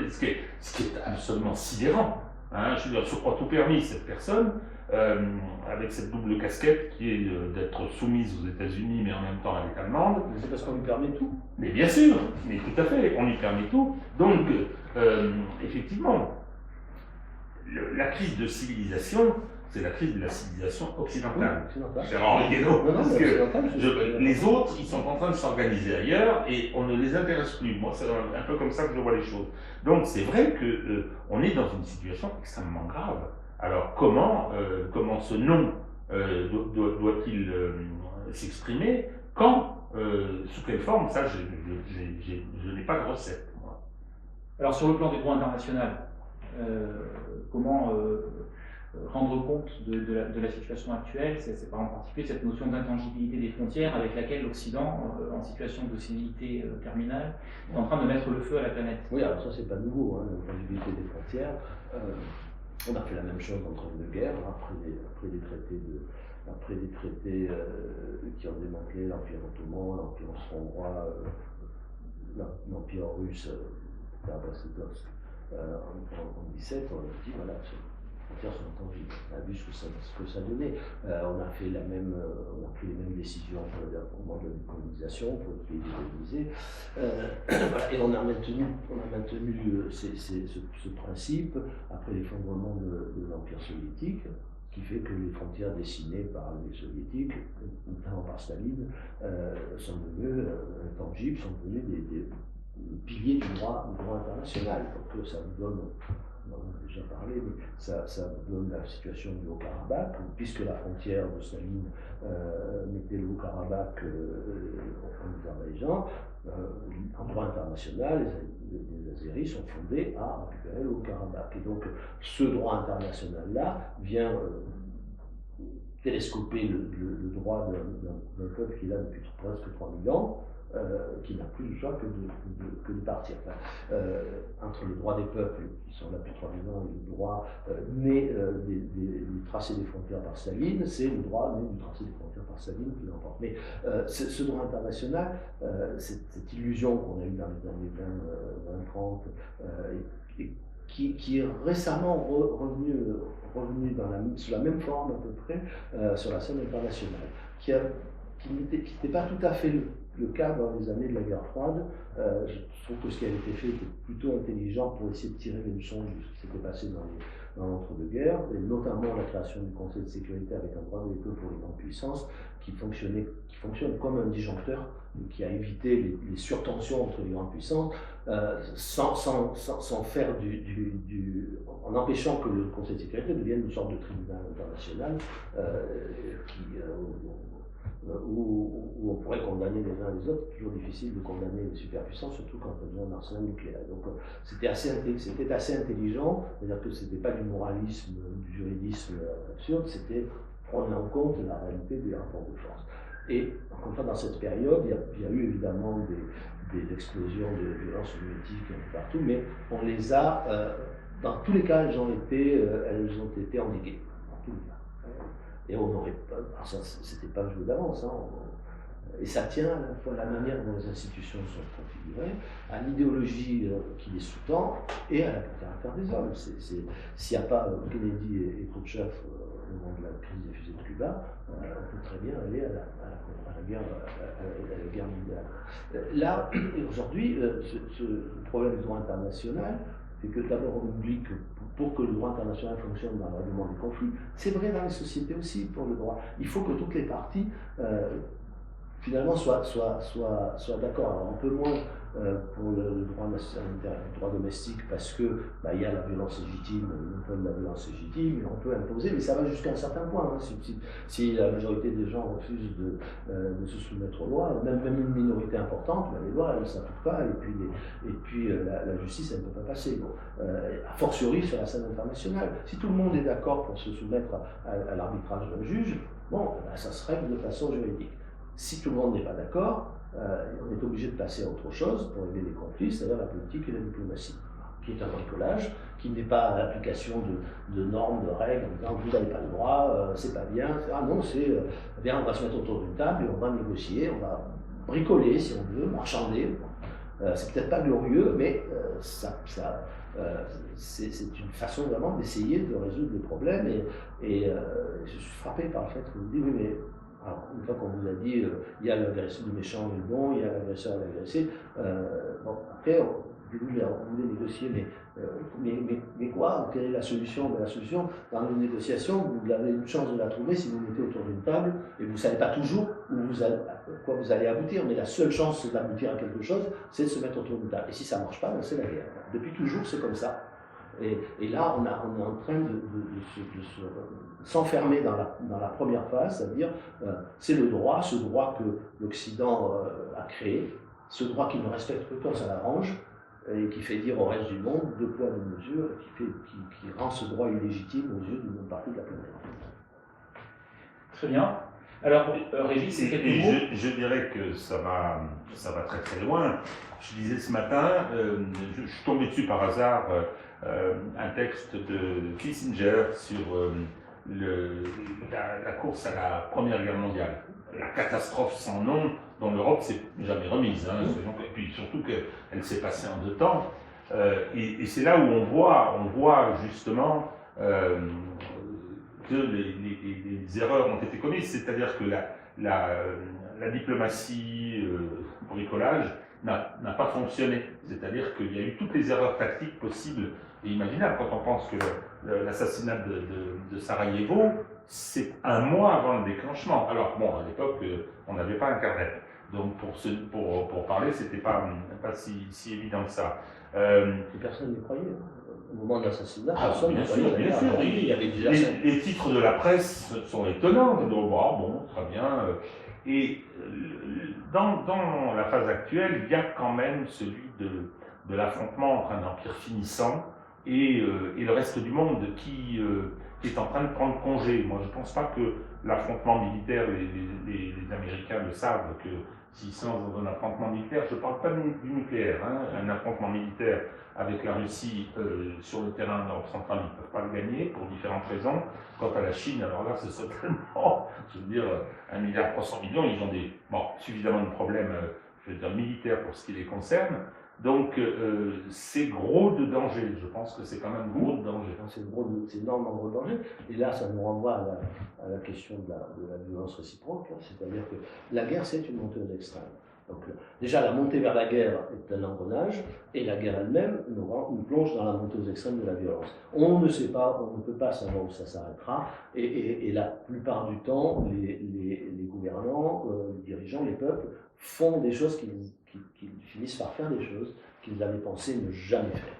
ce qui est absolument sidérant. Je veux dire, je crois tout permis, cette personne, avec cette double casquette qui est d'être soumise aux États-Unis, mais en même temps elle est allemande. C'est parce qu'on lui permet tout. Mais bien sûr, mais tout à fait, on lui permet tout. Donc, effectivement, la crise de civilisation, c'est la crise de la civilisation occidentale. Cher Henri Guénaud, parce que les autres, ils sont en train de s'organiser ailleurs et on ne les intéresse plus. Moi, c'est un peu comme ça que je vois les choses. Donc, c'est vrai qu'on est dans une situation extrêmement grave. Alors, comment ce nom doit-il s'exprimer? Quand, sous quelle forme, ça, je n'ai pas de recette. Moi. Alors sur le plan du droit international, comment rendre compte de la situation actuelle, c'est en particulier cette notion d'intangibilité des frontières avec laquelle l'Occident, en situation de sénilité terminale, est en train de mettre le feu à la planète. Oui, alors ça c'est pas nouveau, hein, l'intangibilité des frontières. On a fait la même chose en temps de guerre, après des traités qui ont démantelé l'Empire ottoman, l'Empire austro-hongrois, l'Empire russe, Brest-Litovsk. En 17, on a dit voilà, les frontières sont intangibles. On a vu ce que ça donnait. On a pris les mêmes décisions au moment de la décolonisation pour le pays décolonisé. Voilà, et on a maintenu ce principe après l'effondrement de l'Empire soviétique, qui fait que les frontières dessinées par les soviétiques, notamment par Staline, sont devenues intangibles, sont devenues des piliers du droit international. Donc ça nous donne, on en a déjà parlé, mais ça nous donne la situation du Haut-Karabakh, puisque la frontière de Staline mettait le Haut-Karabakh en Azerbaïdjan. En droit international, les Azéris sont fondés à récupérer le Haut-Karabakh. Et donc ce droit international-là vient télescoper le droit d'un peuple qui est là depuis presque 3000 ans, qui n'a plus le choix que de partir. Enfin, entre le droit des peuples, qui sont là depuis 3000 ans, et le droit né du tracé des frontières par Staline, c'est le droit né du tracé des frontières par Staline qui l'emporte. Mais ce droit international, cette illusion qu'on a eue dans les années 20-30, qui est récemment revenu sous la même forme à peu près sur la scène internationale, qui n'était pas tout à fait le cas dans les années de la guerre froide. Je trouve que ce qui a été fait était plutôt intelligent pour essayer de tirer les leçons de ce qui s'était passé dans l'entre-deux-guerres, et notamment la création du Conseil de sécurité avec un droit de veto pour les grandes puissances qui fonctionne comme un disjoncteur, qui a évité les surtensions entre les grandes puissances, sans faire en empêchant que le Conseil de sécurité devienne une sorte de tribunal international où on pourrait condamner les uns les autres. C'est toujours difficile de condamner les superpuissances, surtout quand elles ont un arsenal nucléaire. Donc c'était assez intelligent, c'est-à-dire que ce n'était pas du moralisme, du juridisme absurde, c'était prendre en compte la réalité des rapports de force. Et encore une fois, dans cette période, il y a eu évidemment des explosions de violences soviétiques un peu partout, mais on les a, dans tous les cas, elles ont été endiguées, dans tous les cas. Et on n'aurait pas, c'était pas joué d'avance, hein, et ça tient à la fois à la manière dont les institutions sont configurées, à l'idéologie qui les sous-tend et à la caractère des hommes. S'il n'y a pas Kennedy et Khrouchtchev au moment de la crise des fusées de Cuba, on peut très bien aller à la guerre mondiale. Là, aujourd'hui, ce problème du droit international, c'est que d'abord on oublie que pour que le droit international fonctionne dans le règlement des conflits, c'est vrai dans les sociétés aussi pour le droit. Il faut que toutes les parties finalement soient d'accord. Alors un peu moins pour le droit national, le droit domestique, parce que il y a la violence légitime, le de la violence légitime, et on peut imposer, mais ça va jusqu'à un certain point. Hein. Si la majorité des gens refusent de se soumettre aux lois, même une minorité importante, les lois elles ne s'appliquent pas, et puis la justice elle ne peut pas passer. Bon, a fortiori sur la scène internationale. Si tout le monde est d'accord pour se soumettre à l'arbitrage d'un juge, ça se règle de façon juridique. Si tout le monde n'est pas d'accord, on est obligé de passer à autre chose pour régler les conflits, c'est-à-dire la politique et la diplomatie, qui est un bricolage, qui n'est pas l'application de normes, de règles, en disant vous n'avez pas le droit, c'est pas bien, etc. Non, c'est bien, on va se mettre autour d'une table et on va négocier, on va bricoler si on veut, marchander. C'est peut-être pas glorieux, mais c'est une façon vraiment d'essayer de résoudre le problème. Et je suis frappé par le fait que vous dites oui, mais. Alors, une fois qu'on vous a dit, il y a l'agresseur du méchant et le bon, il y a l'agresseur et l'agressé, après, vous voulez négocier, mais quoi? Quelle est la solution? La solution, dans une négociation, vous avez une chance de la trouver si vous vous mettez autour d'une table, et vous ne savez pas toujours à quoi vous allez aboutir, mais la seule chance d'aboutir à quelque chose, c'est de se mettre autour d'une table. Et si ça ne marche pas, c'est la guerre. Depuis toujours, c'est comme ça. Et là, on est en train de s'enfermer dans la première phase, c'est-à-dire c'est le droit, ce droit que l'Occident a créé, ce droit qui ne respecte que quand ça l'arrange, et qui fait dire au reste du monde 2 poids 2 mesures, et qui rend ce droit illégitime aux yeux d'une partie de la planète. Très bien. Alors, Régis, c'est quelques mots. Je dirais que ça va très très loin. Je disais ce matin, je suis tombé dessus par hasard, un texte de Kissinger sur la course à la Première Guerre mondiale. La catastrophe sans nom dont l'Europe s'est jamais remise. Hein, et puis surtout qu'elle s'est passée en 2 temps. Et c'est là où on voit justement que les erreurs ont été commises, c'est-à-dire que la diplomatie bricolage n'a pas fonctionné. C'est-à-dire qu'il y a eu toutes les erreurs tactiques possibles et imaginables. Quand on pense que l'assassinat de Sarajevo, c'est 1 mois avant le déclenchement. Alors bon, à l'époque, on n'avait pas Internet. Donc pour parler, c'était pas si évident que ça. Personne ne croyait. Au moment de l'assassinat, bien sûr. Il y avait déjà les titres de la presse sont étonnants. Donc, bon, très bien. Et dans la phase actuelle, il y a quand même celui de l'affrontement entre un empire finissant et le reste du monde qui est en train de prendre congé. Moi, je ne pense pas que l'affrontement militaire, les Américains le savent, que s'ils sont dans un affrontement militaire, je ne parle pas du nucléaire, hein, un affrontement militaire avec la Russie sur le terrain nord-central, ils ne peuvent pas le gagner pour différentes raisons. Quant à la Chine, alors là, c'est certainement, je veux dire, 1,3 milliard, ils ont suffisamment de problèmes, je veux dire, militaires pour ce qui les concerne. Donc, c'est gros de danger. Je pense que c'est quand même gros de danger. C'est énormément gros de danger. Et là, ça nous renvoie à la question de la violence réciproque. Hein. C'est-à-dire que la guerre, c'est une montée aux extrêmes. Donc, déjà, la montée vers la guerre est un engrenage, et la guerre elle-même nous plonge dans la montée aux extrêmes de la violence. On ne sait pas, on ne peut pas savoir où ça s'arrêtera, et la plupart du temps, les gouvernants, les dirigeants, les peuples font des choses qu'ils finissent par faire des choses qu'ils avaient pensé ne jamais faire.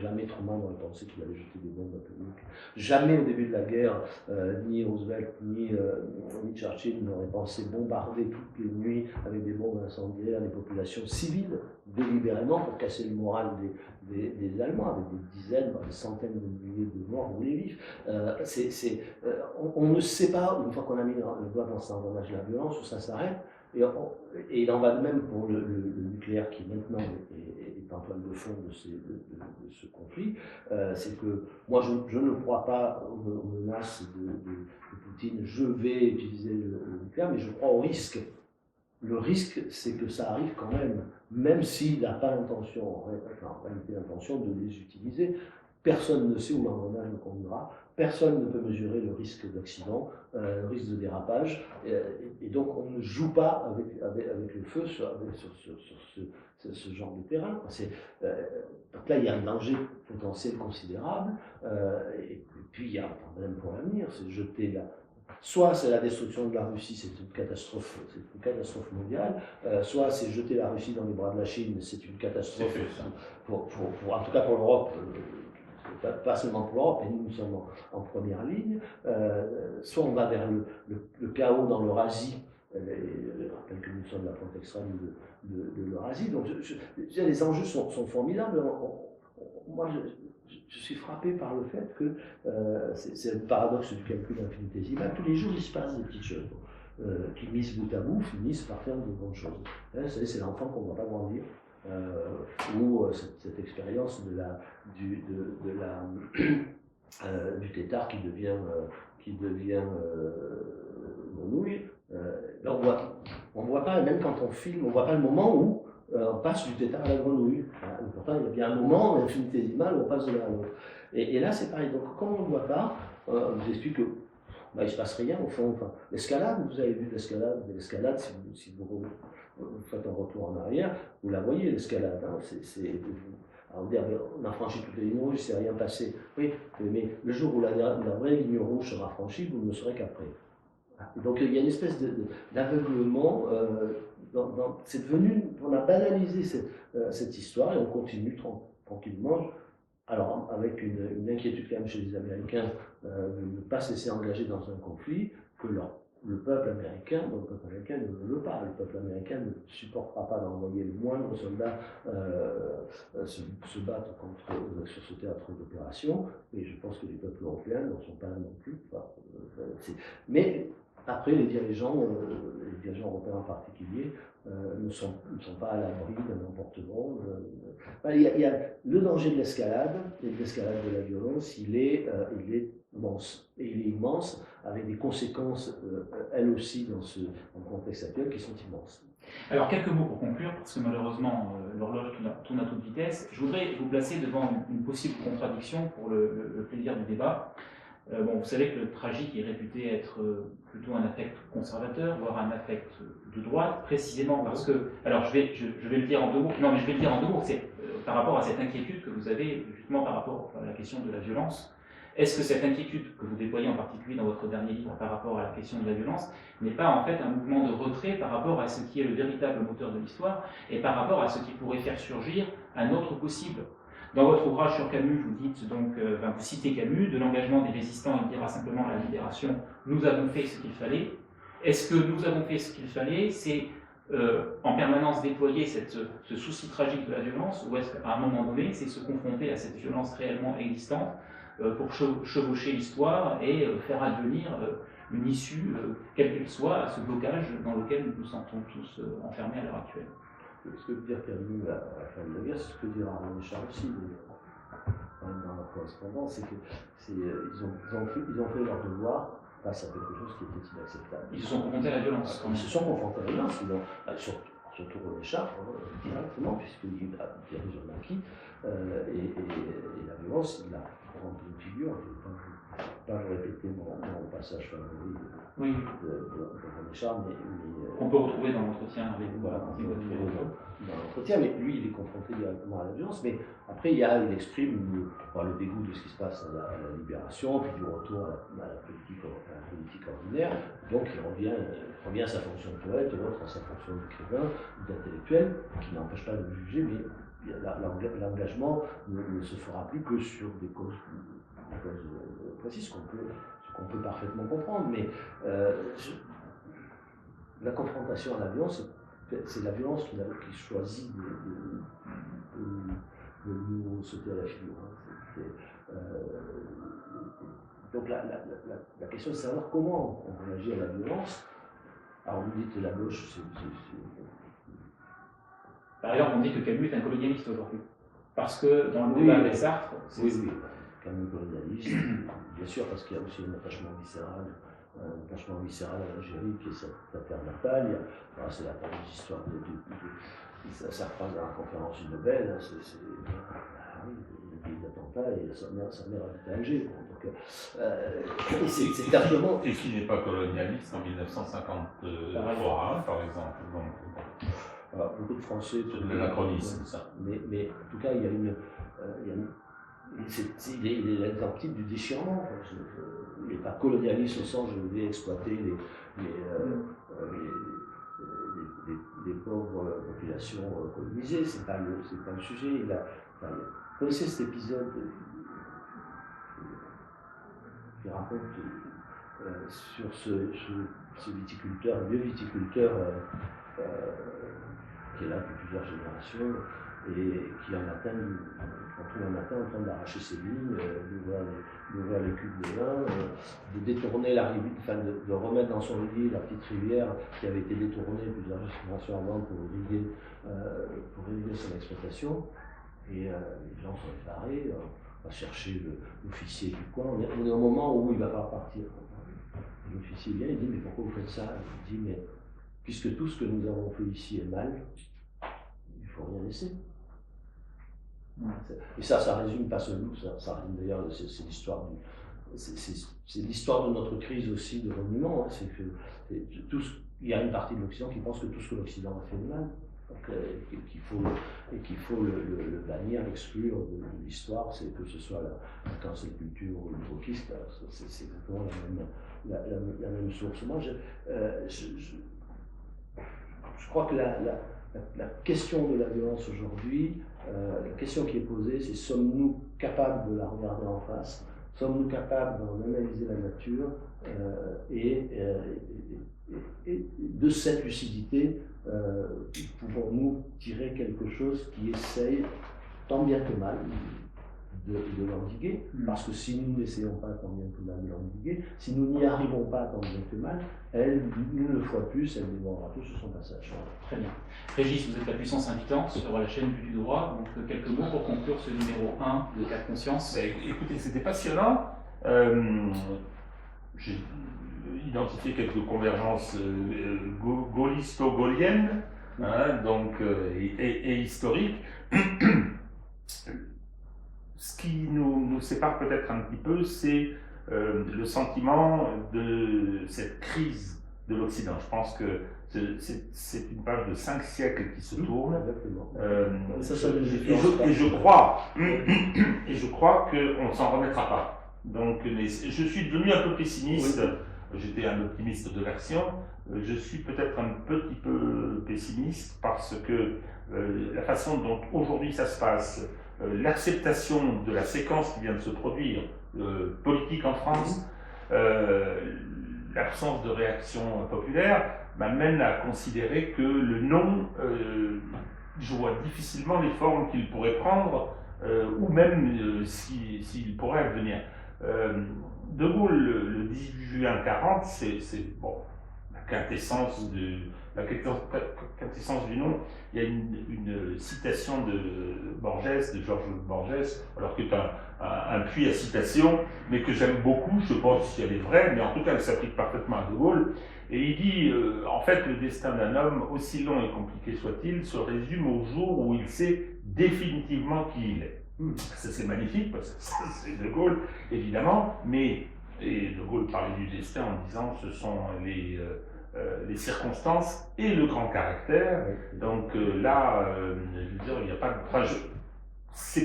Jamais Truman n'aurait pensé qu'il allait jeter des bombes atomiques. Jamais au début de la guerre, ni Roosevelt ni Churchill n'auraient pensé bombarder toutes les nuits avec des bombes incendiaires les populations civiles, délibérément, pour casser le moral des Allemands, avec des dizaines, des centaines de milliers de morts brûlés vifs. On ne sait pas, une fois qu'on a mis le doigt dans cet engrenage de la violence, où ça s'arrête. Et il en va de même pour le nucléaire qui maintenant est en toile de fond de ce conflit. C'est que moi je ne crois pas aux menaces de Poutine, je vais utiliser le nucléaire, mais je crois au risque. Le risque, c'est que ça arrive quand même s'il n'a pas l'intention, en réalité l'intention de les utiliser. Personne ne sait où l'engrenage nous conduira, personne ne peut mesurer le risque d'accident, le risque de dérapage, et donc on ne joue pas avec le feu sur ce genre de terrain. Donc là, il y a un danger potentiel considérable, et puis il y a un problème pour l'avenir, c'est jeter soit c'est la destruction de la Russie, c'est une catastrophe mondiale, soit c'est jeter la Russie dans les bras de la Chine, c'est une catastrophe, en tout cas pour l'Europe, pas seulement pour l'Europe, et nous sommes en première ligne, soit on va vers le chaos dans l'Eurasie, je rappelle que nous sommes la pointe extrême de l'Eurasie, donc les enjeux sont formidables. Moi, je suis frappé par le fait que, c'est le paradoxe du calcul infinitésimal, tous les jours il se passe des petites choses qui, mises bout à bout, finissent par faire de bonnes choses. C'est l'enfant qu'on ne voit pas grandir. Ou cette expérience du tétard qui devient grenouille, on voit pas, et même quand on filme, on voit pas le moment où on passe du tétard à la grenouille. Pourtant, il y a bien un moment infinitésimal où on passe de l'un à l'autre. Et là, c'est pareil. Donc, comme on ne le voit pas, on vous explique que il ne se passe rien au fond. Enfin, l'escalade, vous avez vu l'escalade, si vous faites un retour en arrière, vous la voyez, l'escalade. Hein, on a franchi toutes les lignes rouges, il ne s'est rien passé. Oui, mais le jour où la vraie ligne rouge sera franchie, vous ne le saurez qu'après. Donc il y a une espèce d'aveuglement. C'est devenu, on a banalisé cette histoire et on continue tranquillement alors avec une inquiétude quand même chez les Américains de ne pas se laisser engager dans un conflit, que le peuple américain ne le veut pas. Le peuple américain ne supportera pas d'envoyer le moindre soldat se battre sur ce théâtre d'opération, et je pense que les peuples européens n'en sont pas là non plus. Mais après, les dirigeants européens en particulier, ne sont pas à l'abri d'un emportement. Il y a le danger de l'escalade, et de l'escalade de la violence, il est immense. Et il est immense avec des conséquences, elles aussi, dans le contexte actuel, qui sont immenses. Alors, quelques mots pour conclure, parce que malheureusement, l'horloge tourne à toute vitesse. Je voudrais vous placer devant une possible contradiction pour le plaisir du débat. Vous savez que le tragique est réputé être plutôt un affect conservateur, voire un affect de droite, précisément parce que... Alors, je vais le dire en deux mots. Non, mais je vais le dire en deux mots. C'est par rapport à cette inquiétude que vous avez, justement, par rapport à la question de la violence. Est-ce que cette inquiétude que vous déployez en particulier dans votre dernier livre par rapport à la question de la violence n'est pas en fait un mouvement de retrait par rapport à ce qui est le véritable moteur de l'histoire et par rapport à ce qui pourrait faire surgir un autre possible? Dans votre ouvrage sur Camus, vous dites donc, vous citez Camus, de l'engagement des résistants, il dira simplement la libération, nous avons fait ce qu'il fallait. Est-ce que nous avons fait ce qu'il fallait, c'est en permanence déployer ce souci tragique de la violence, ou est-ce qu'à un moment donné, c'est se confronter à cette violence réellement existante pour chevaucher l'histoire et faire advenir une issue, quelle qu'elle soit, à ce blocage dans lequel nous nous sentons tous enfermés à l'heure actuelle? Ce que veut dire Camus à la fin de la guerre, c'est ce que dira René Char aussi, dans leur correspondance, c'est qu'ils ont fait leur devoir face à quelque chose qui était inacceptable. Ils se sont confrontés à la violence. Ils se sont confrontés à la violence, surtout René Char, directement, puisqu'il dirige le maquis, et la violence, il l'a rendu une figure. Je ne vais pas répéter mon passage favori de René Char, mais on peut retrouver dans l'entretien avec vous. Voilà, dans l'entretien, mais lui, il est confronté directement à la violence. Mais après, il exprime le dégoût de ce qui se passe à la libération, puis du retour à la politique ordinaire. Donc, il revient à sa fonction de poète, l'autre à sa fonction d'écrivain, d'intellectuel, qui n'empêche pas de le juger, mais l'engagement ne se fera plus que sur des causes précises, ce qu'on peut parfaitement comprendre. Mais la confrontation à la violence, c'est la violence qui choisit de nous sauter à la figure. Donc la question est de savoir comment on réagit à la violence. Alors vous dites que la gauche, Par exemple, on dit que Camus est un colonialiste aujourd'hui. Parce que dans le débat avec Sartre... Oui, Camus colonialiste, bien sûr, parce qu'il y a aussi un attachement viscéral à l'Algérie, qui est sa terre natale. C'est la fameuse histoire ça reprend dans la conférence du Nobel, le pays d'attentat, et sa mère habite à Alger. Donc, c'est largement... Et qui n'est pas colonialiste en 1953, par exemple. Alors, beaucoup de Français... C'est l'anachronisme, ça. Mais en tout cas, il est l'exemple type du déchirement. Il n'est pas colonialiste au sens je vais exploiter les pauvres populations colonisées, c'est pas le sujet. Vous connaissez cet épisode qui raconte sur ce viticulteur, vieux viticulteur qui est là depuis plusieurs générations et qui un matin, retrouve un matin en train d'arracher ses vignes, d'ouvrir les cuves de vin, de détourner la rivière, de remettre dans son lit la petite rivière qui avait été détournée plusieurs générations avant pour irriguer son exploitation. Et les gens sont effarés, on va chercher l'officier du coin, on est au moment où il va pas partir. L'officier vient, il dit mais pourquoi vous faites ça? Il dit mais puisque tout ce que nous avons fait ici est mal, il ne faut rien laisser. Et ça résume pas seulement, ça résume d'ailleurs, c'est l'histoire de notre crise aussi de reniement, c'est que il y a une partie de l'Occident qui pense que tout ce que l'Occident a fait est mal, qu'il faut le bannir, l'exclure de l'histoire, c'est que ce soit la cancel culture ou le wokisme, c'est exactement la même source. Moi, je crois que La question de la violence aujourd'hui, la question qui est posée, c'est sommes-nous capables de la regarder en face? Sommes-nous capables d'en analyser la nature et de cette lucidité, pouvons-nous tirer quelque chose qui essaye, tant bien que mal, de l'endiguer? Parce que si nous n'essayons pas tant bien que mal de l'endiguer, si nous n'y arrivons pas tant bien que mal, elle, une fois plus, elle dévorera tout sur son passage. Très bien. Régis, vous êtes la puissance invitante sur la chaîne Vue du Droit, donc quelques mots pour conclure ce numéro 1 de Cas de conscience. Écoutez, c'était passionnant. J'ai identifié quelques convergences gaullisto-gauliennes, donc, et historiques. Ce qui nous sépare peut-être un petit peu, c'est le sentiment de cette crise de l'Occident. Je pense que c'est une page de 5 siècles qui se tourne. Et je crois qu'on ne s'en remettra pas. Donc, je suis devenu un peu pessimiste. J'étais un optimiste de l'action. Je suis peut-être un petit peu pessimiste parce que la façon dont aujourd'hui ça se passe, l'acceptation de la séquence qui vient de se produire, politique en France, l'absence de réaction populaire, m'amène à considérer que le non, je vois difficilement les formes qu'il pourrait prendre, ou même s'il pourrait advenir. De Gaulle, le 18 juin 1940, c'est bon, la quintessence du nom. Il y a une citation de Borges, de Georges Borges, alors que c'est un puits à citation, mais que j'aime beaucoup. Je ne sais pas si elle est vraie, mais en tout cas elle s'applique parfaitement à De Gaulle. Et il dit, en fait, le destin d'un homme, aussi long et compliqué soit-il, se résume au jour où il sait définitivement qui il est. Ça, c'est magnifique, parce que c'est De Gaulle, évidemment, mais et De Gaulle parlait du destin en disant ce sont les circonstances et le grand caractère. Donc là, je veux dire, il n'y a pas de... Enfin, ce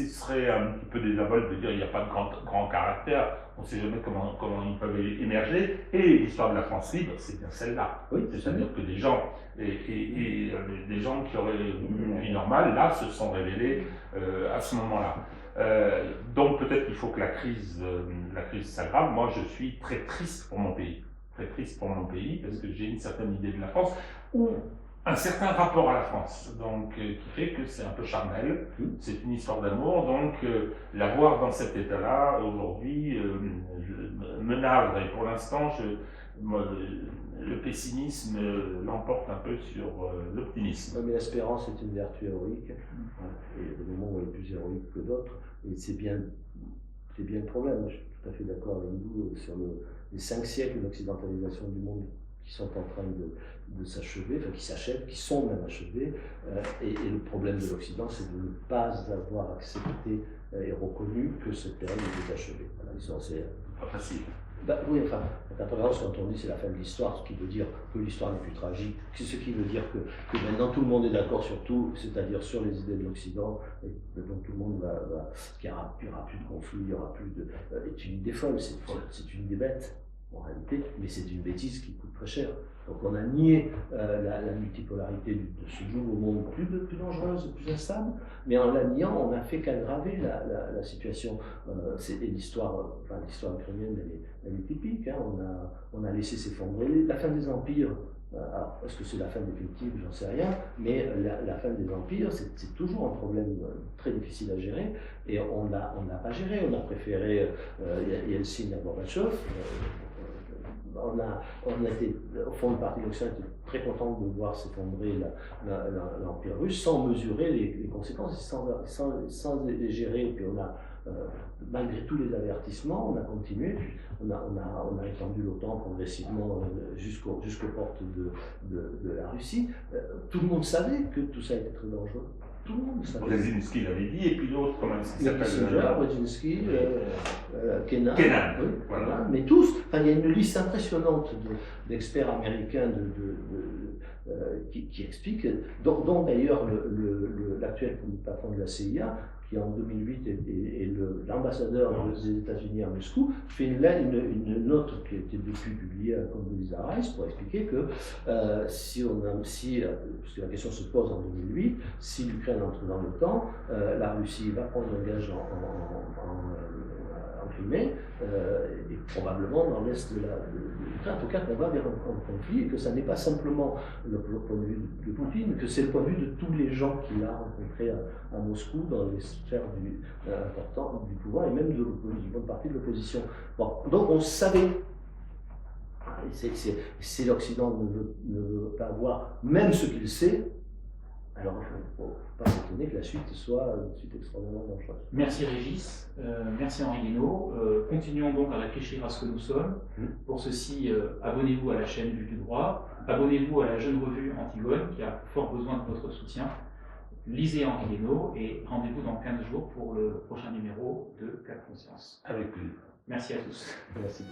serait un petit peu désinvolte de dire il n'y a pas de grand caractère, on ne sait jamais comment ils peuvent émerger, et l'histoire de la France libre, c'est bien celle-là. C'est-à-dire que des gens, des gens qui auraient une vie normale, là, se sont révélés à ce moment-là. Donc peut-être qu'il faut que la crise s'aggrave. Moi, je suis très triste pour mon pays. Très triste pour mon pays, parce que j'ai une certaine idée de la France, ou un certain rapport à la France, donc qui fait que c'est un peu charnel, c'est une histoire d'amour, donc la voir dans cet état-là, aujourd'hui, me navre, et pour l'instant, le pessimisme l'emporte un peu sur l'optimisme. Mais l'espérance est une vertu héroïque, et il y a des moments où elle est plus héroïque que d'autres, et c'est bien le problème. Je suis tout à fait d'accord avec vous sur les 5 siècles d'occidentalisation du monde qui sont en train de s'achever, enfin qui s'achèvent, qui sont même achevés, et le problème de l'Occident, c'est de ne pas avoir accepté et reconnu que cette période était achevée. Voilà, c'est pas facile. Oui, enfin, quand on dit c'est la fin de l'histoire, ce qui veut dire que l'histoire n'est plus tragique, c'est ce qui veut dire que maintenant tout le monde est d'accord sur tout, c'est-à-dire sur les idées de l'Occident, et donc tout le monde qu'il n'y aura plus de conflit, il n'y aura plus de... C'est une idée folle, c'est une idée bête, en réalité, mais c'est une bêtise qui coûte très cher. Donc on a nié la multipolarité de ce nouveau monde plus dangereuse, plus instable, mais en la niant, on n'a fait qu'aggraver la situation. Et l'histoire ukrainienne, elle est typique. Hein. On a laissé s'effondrer la fin des empires. Alors, est-ce que c'est la fin définitive? J'en sais rien, mais la fin des empires, c'est toujours un problème très difficile à gérer, et on l'a pas géré. On a préféré Yeltsin à Gorbatchev. On était, au fond, le Parti d'Occident était très content de voir s'effondrer l'Empire russe sans mesurer les conséquences, sans les gérer. Et puis on a, malgré tous les avertissements, on a continué, puis on a étendu l'OTAN progressivement jusqu'aux portes de la Russie. Tout le monde savait que tout ça était très dangereux. Tout le monde savait. Brzezinski l'avait dit, et puis l'autre, comment il s'appelle? Brzezinski, Kennan. Oui, voilà. Mais tous, il y a une liste impressionnante d'experts américains qui expliquent, dont d'ailleurs l'actuel patron de la CIA, qui en 2008 est l'ambassadeur des États-Unis à Moscou, fait une note qui a été depuis publiée à Condoleezza Rice pour expliquer que parce que la question se pose en 2008, si l'Ukraine entre dans l'OTAN, la Russie va prendre un gage en Crimée, et probablement dans l'est de l'Ukraine, en tout cas qu'on va vers un conflit, et que ça n'est pas simplement le point de vue de Poutine, que c'est le point de vue de tous les gens qu'il a rencontrés à Moscou, dans les sphères importantes du pouvoir, et même d'une bonne partie de l'opposition. Bon, donc on savait, si l'Occident ne veut pas voir même ce qu'il sait, alors il ne faut pas s'étonner que la suite soit une suite extraordinairement dangereuse. Merci Régis, merci Henri Guénaud. Continuons donc à réfléchir à ce que nous sommes. Pour ceci, abonnez-vous à la chaîne Vue du Droit, abonnez-vous à la jeune revue Antigone qui a fort besoin de votre soutien. Lisez Henri Guénaud et rendez-vous dans 15 jours pour le prochain numéro de Cas de conscience. Avec plaisir. Merci à tous. Merci.